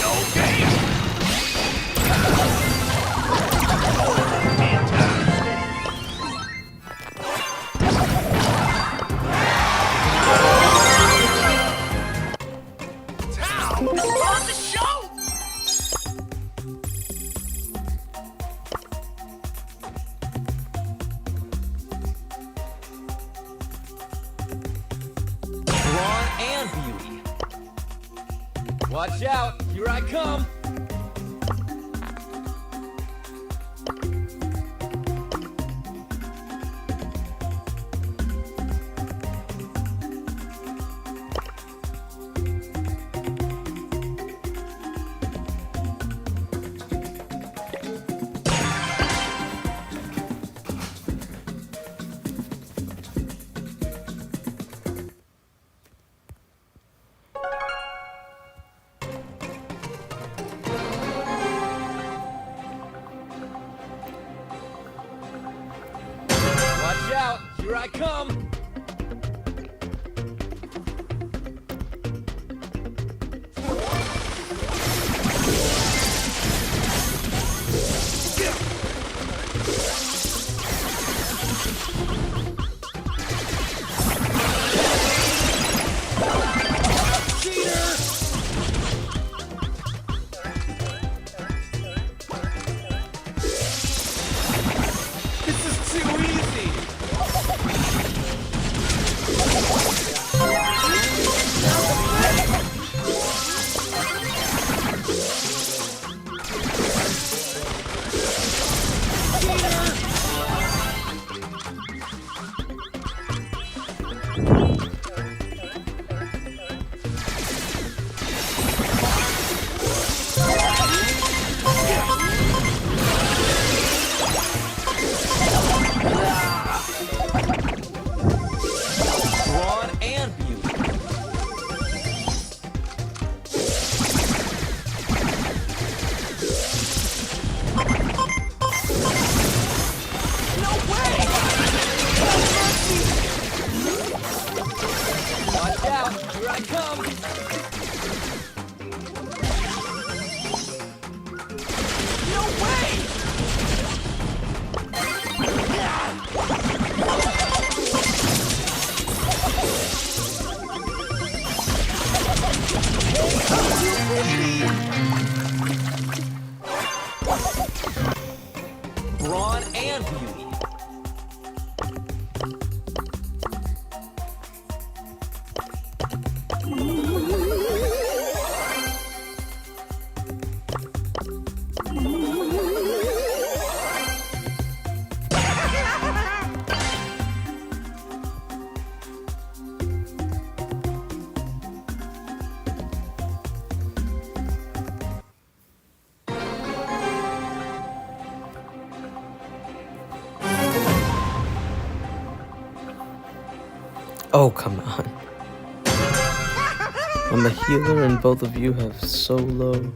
No game! Town is on the show! Brawn and beauty. Watch out, here I come. Watch out, here I come. This is too easy. Brawn and beauty. No way! Watch out, here I come. No way! Brawn and beauty. Oh, come on. I'm a healer and both of you have so low.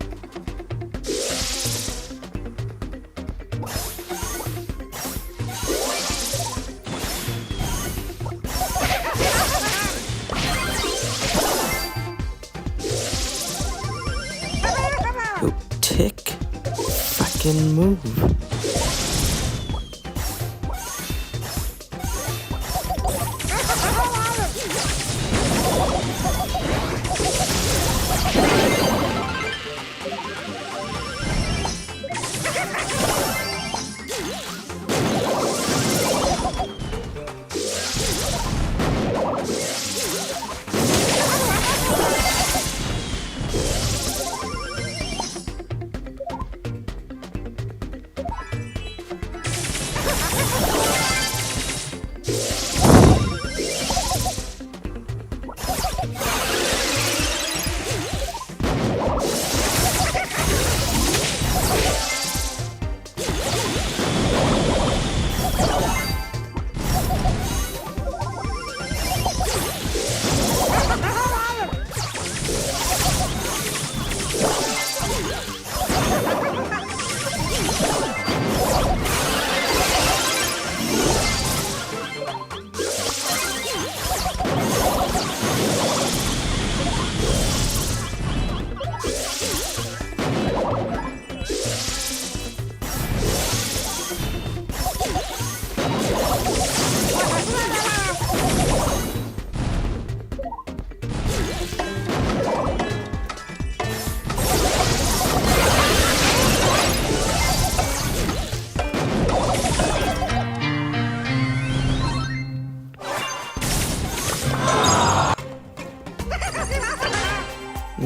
Oh, tick. Fucking move.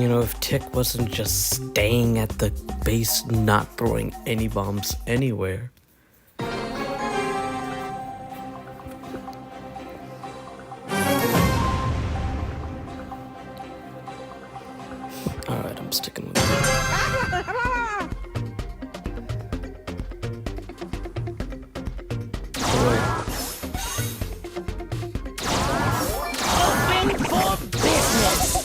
You know, if Tick wasn't just staying at the base, not throwing any bombs anywhere. Alright, I'm sticking with it. Open for business.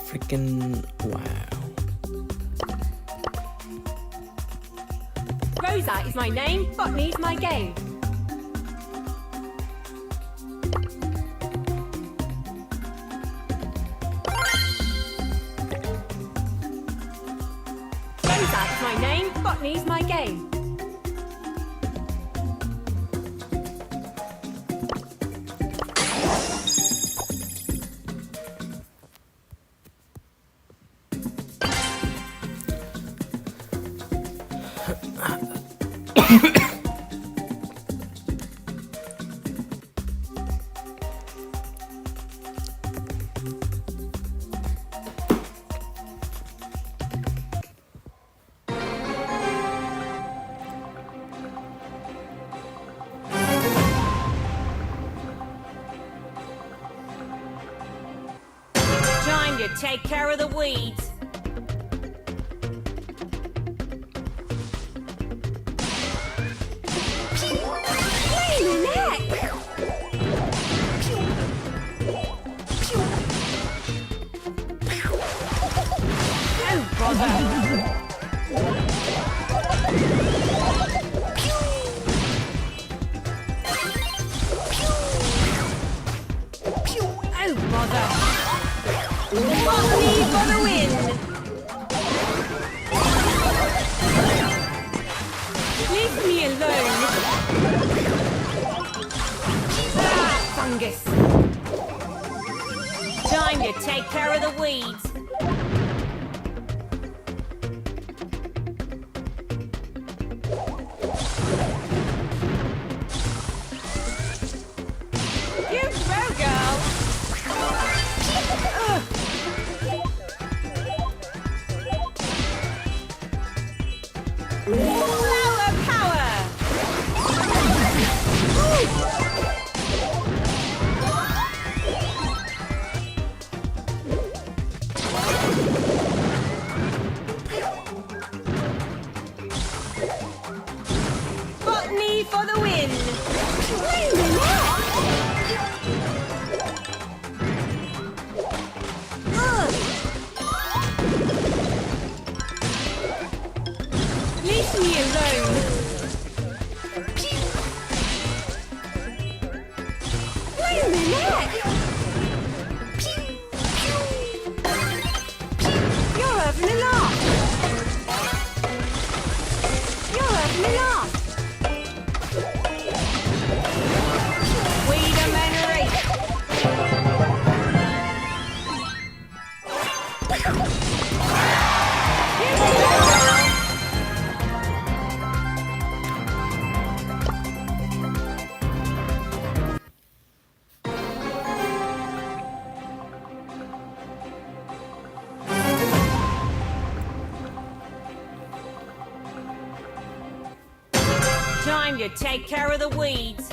Freaking wow. Rosa is my name, botany's my game. Rosa is my name, botany's my game. Time to take care of the weeds. Oh, bother. Oh, bother. Botany for the win! Leave me alone! Ah, fungus! Time to take care of the weeds! You go, girl! Ugh. Flower power! Botany for the win! Leave me alone! Wait a minute! You're having a laugh! You're having a laugh! Time to take care of the weeds.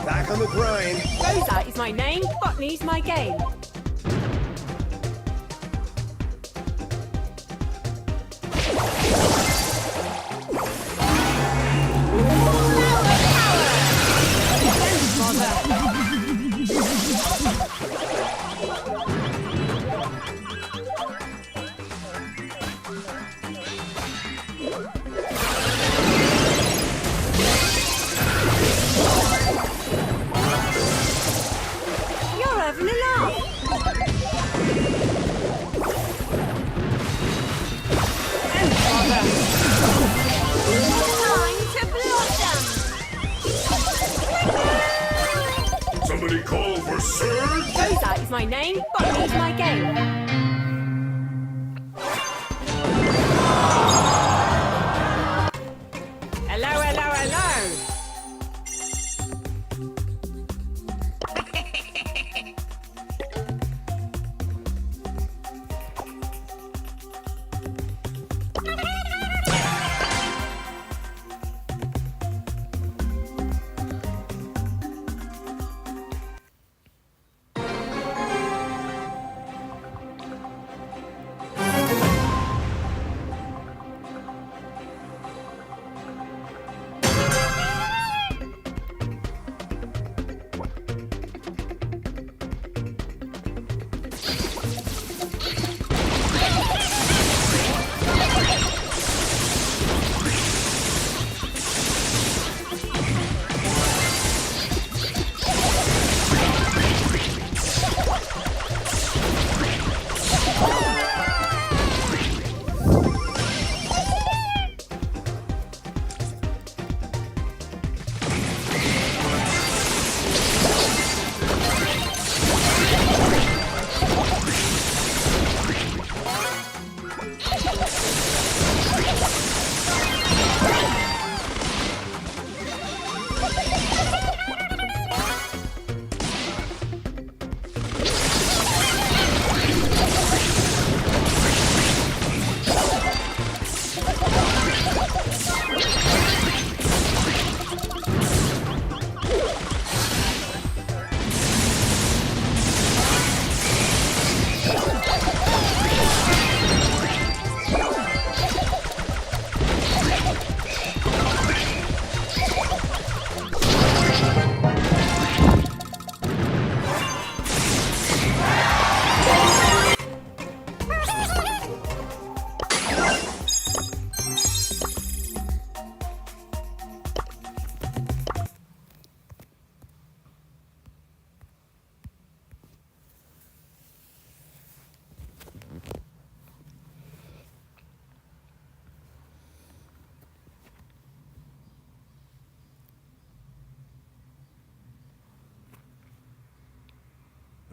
Back on the grind. Rosa is my name, botany's my game. You're having a laugh. Time to blossom. Somebody call for Surge! Rosa is my name, botany's my game. Hello, hello, hello.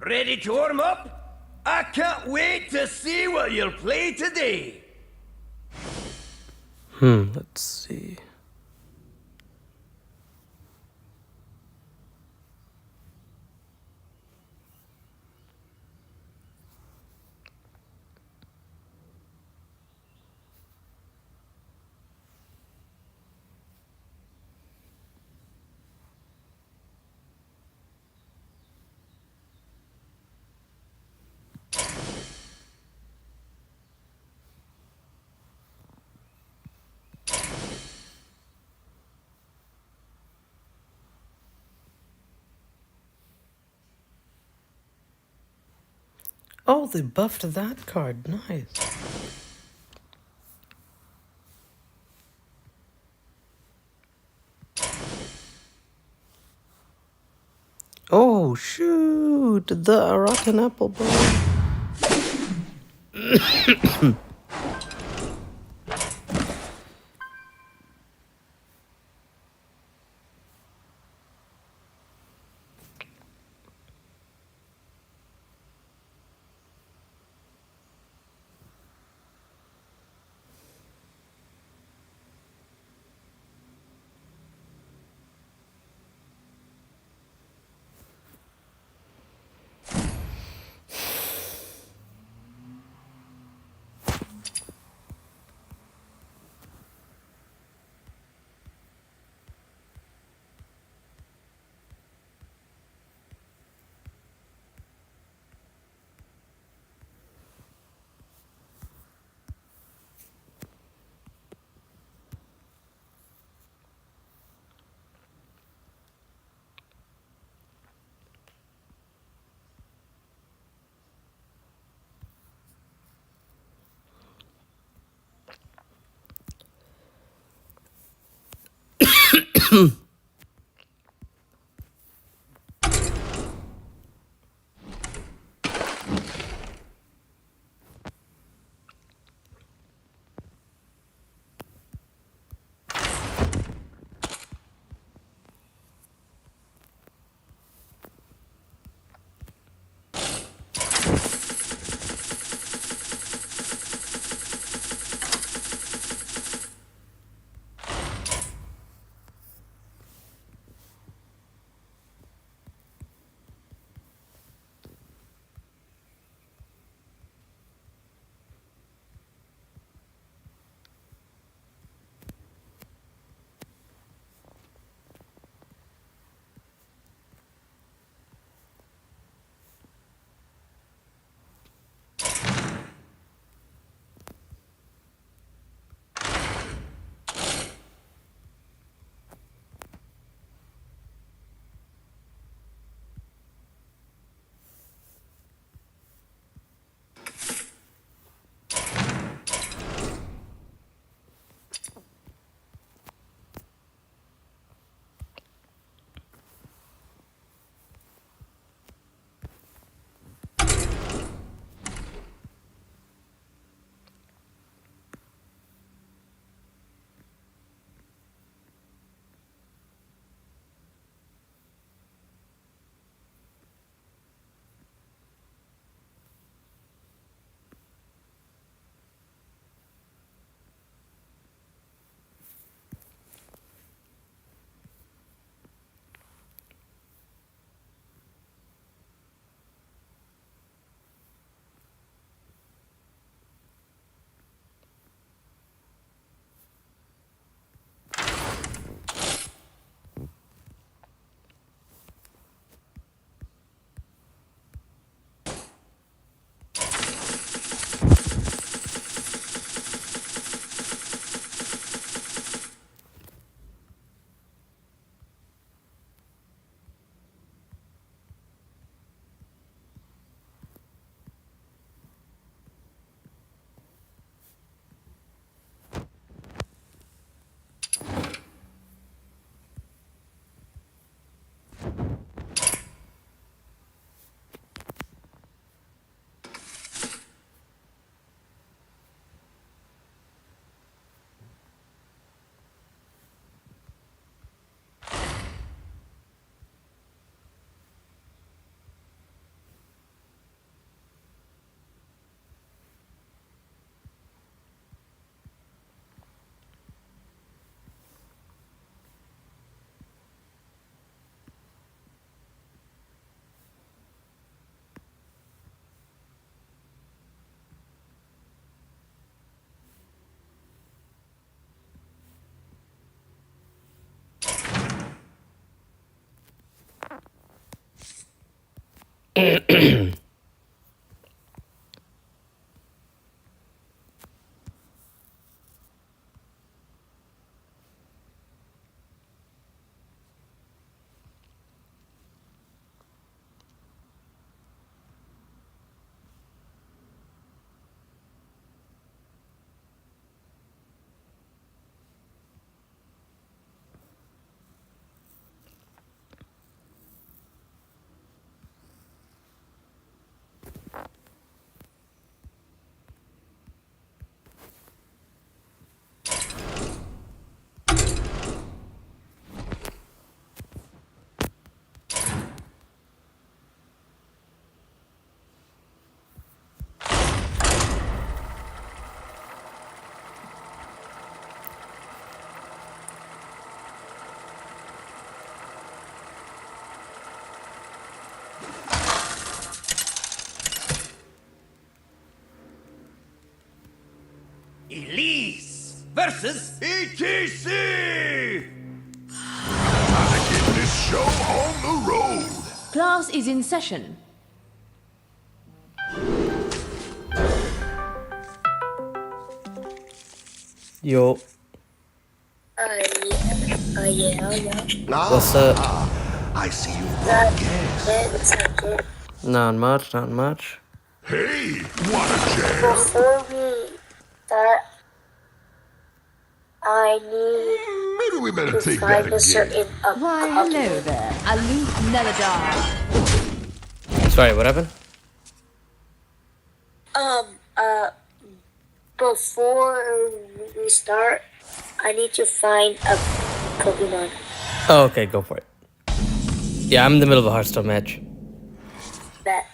Ready to warm up? I can't wait to see what you'll play today. Let's see. Oh, they buffed that card. Nice. Oh, shoot. The rotten apple ball. Elise versus ETC! Gotta get this show on the road. Class is in session. Yo, Nah, what's up? I see you brought gas. Not much, not much. Hey, wanna jam? Before we start, I need we better to take that find a again. certain Why, hello there. Aloof Neladar. Sorry, what happened? Before we start, I need to find a Pokemon. Oh, okay, go for it. Yeah, I'm in the middle of a Hearthstone match. Bet.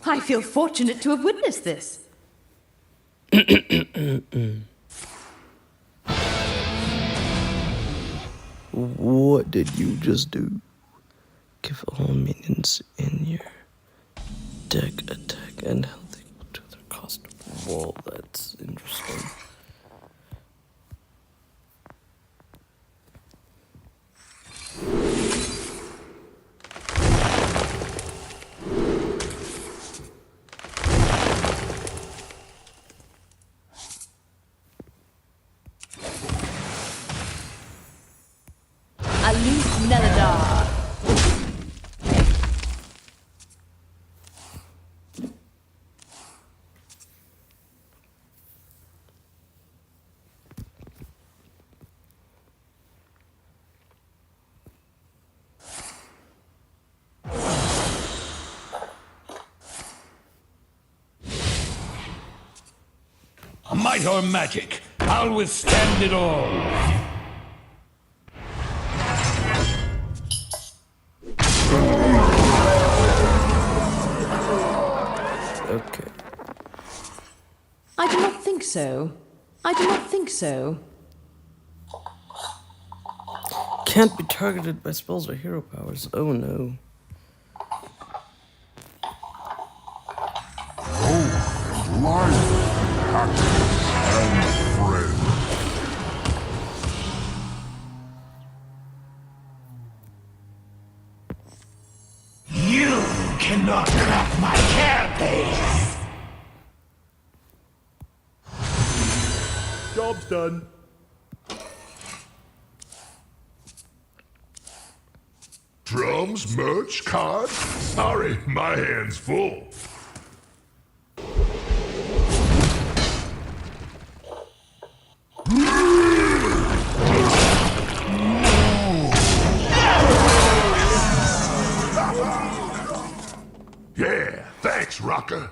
I feel fortunate to have witnessed this. What did you just do? Give all minions in your deck attack and health equal to their cost. Whoa, that's interesting. Aloof Neladar. Might or magic, I'll withstand it all. Okay. I do not think so. I do not think so. Can't be targeted by spells or hero powers. Oh no. Life, happiness, and friends. You cannot crack my carapace. Job's done. Drums, merch, cards? Sorry, my hand's full. Yeah, thanks, Rocker.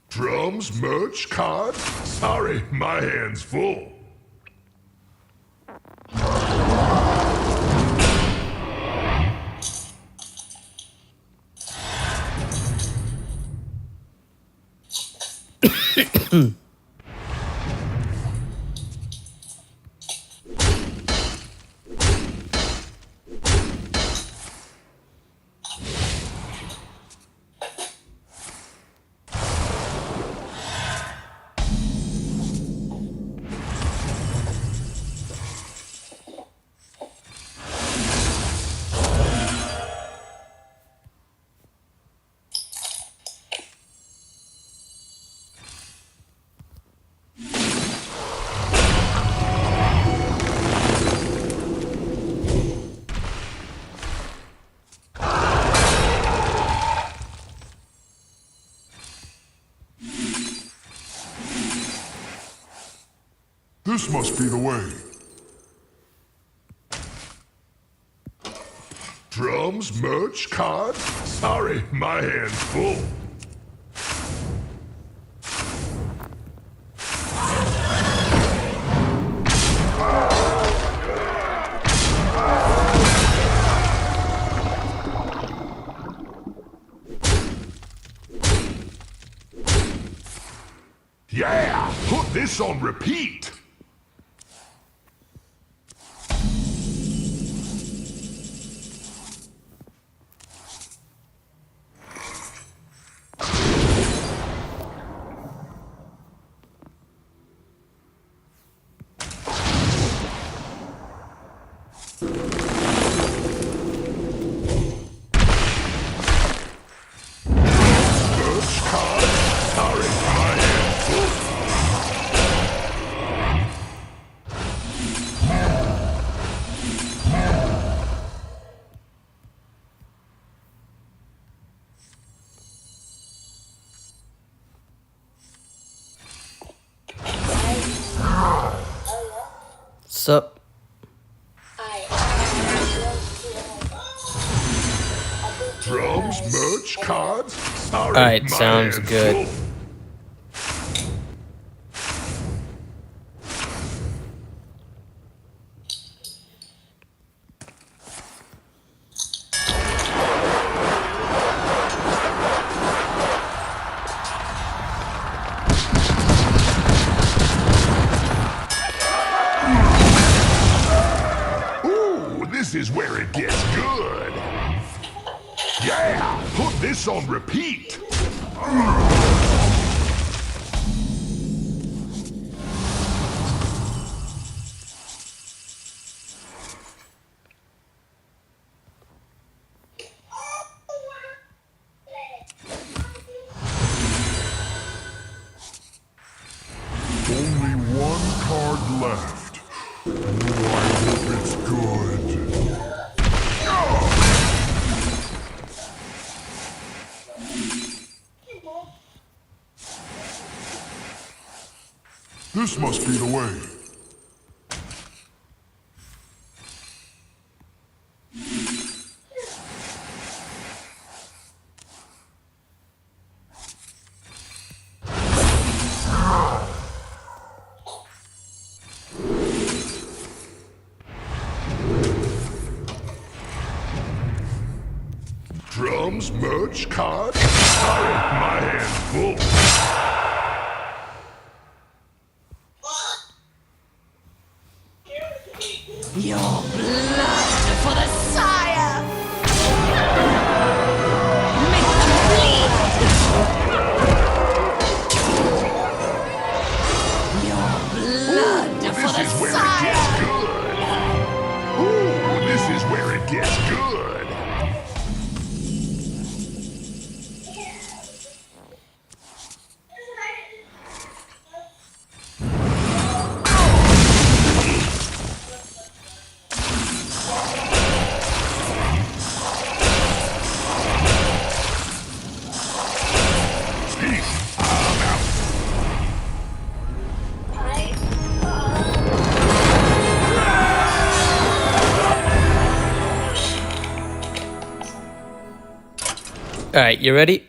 Drums, merch, cards? Sorry, my hand's full. This must be the way. Drums, merch, cards? Sorry, my hand's full. Yeah, put this on repeat. Merch card. Sorry, my hands full. Sup? Drums, merch, cards. Sorry, Alright, my sounds hands good. full. Ooh, this is where it gets good. Yeah, put this on repeat. Only one card left. Oh, I hope it's good. This must be the way. Drums, merch, cards. Sorry, my hands full. Your blood for the sire! Make them bleed! Your blood for This the is where it sire! gets good. Ooh, this is where it gets good. Peace. I'm out. Alright, you ready?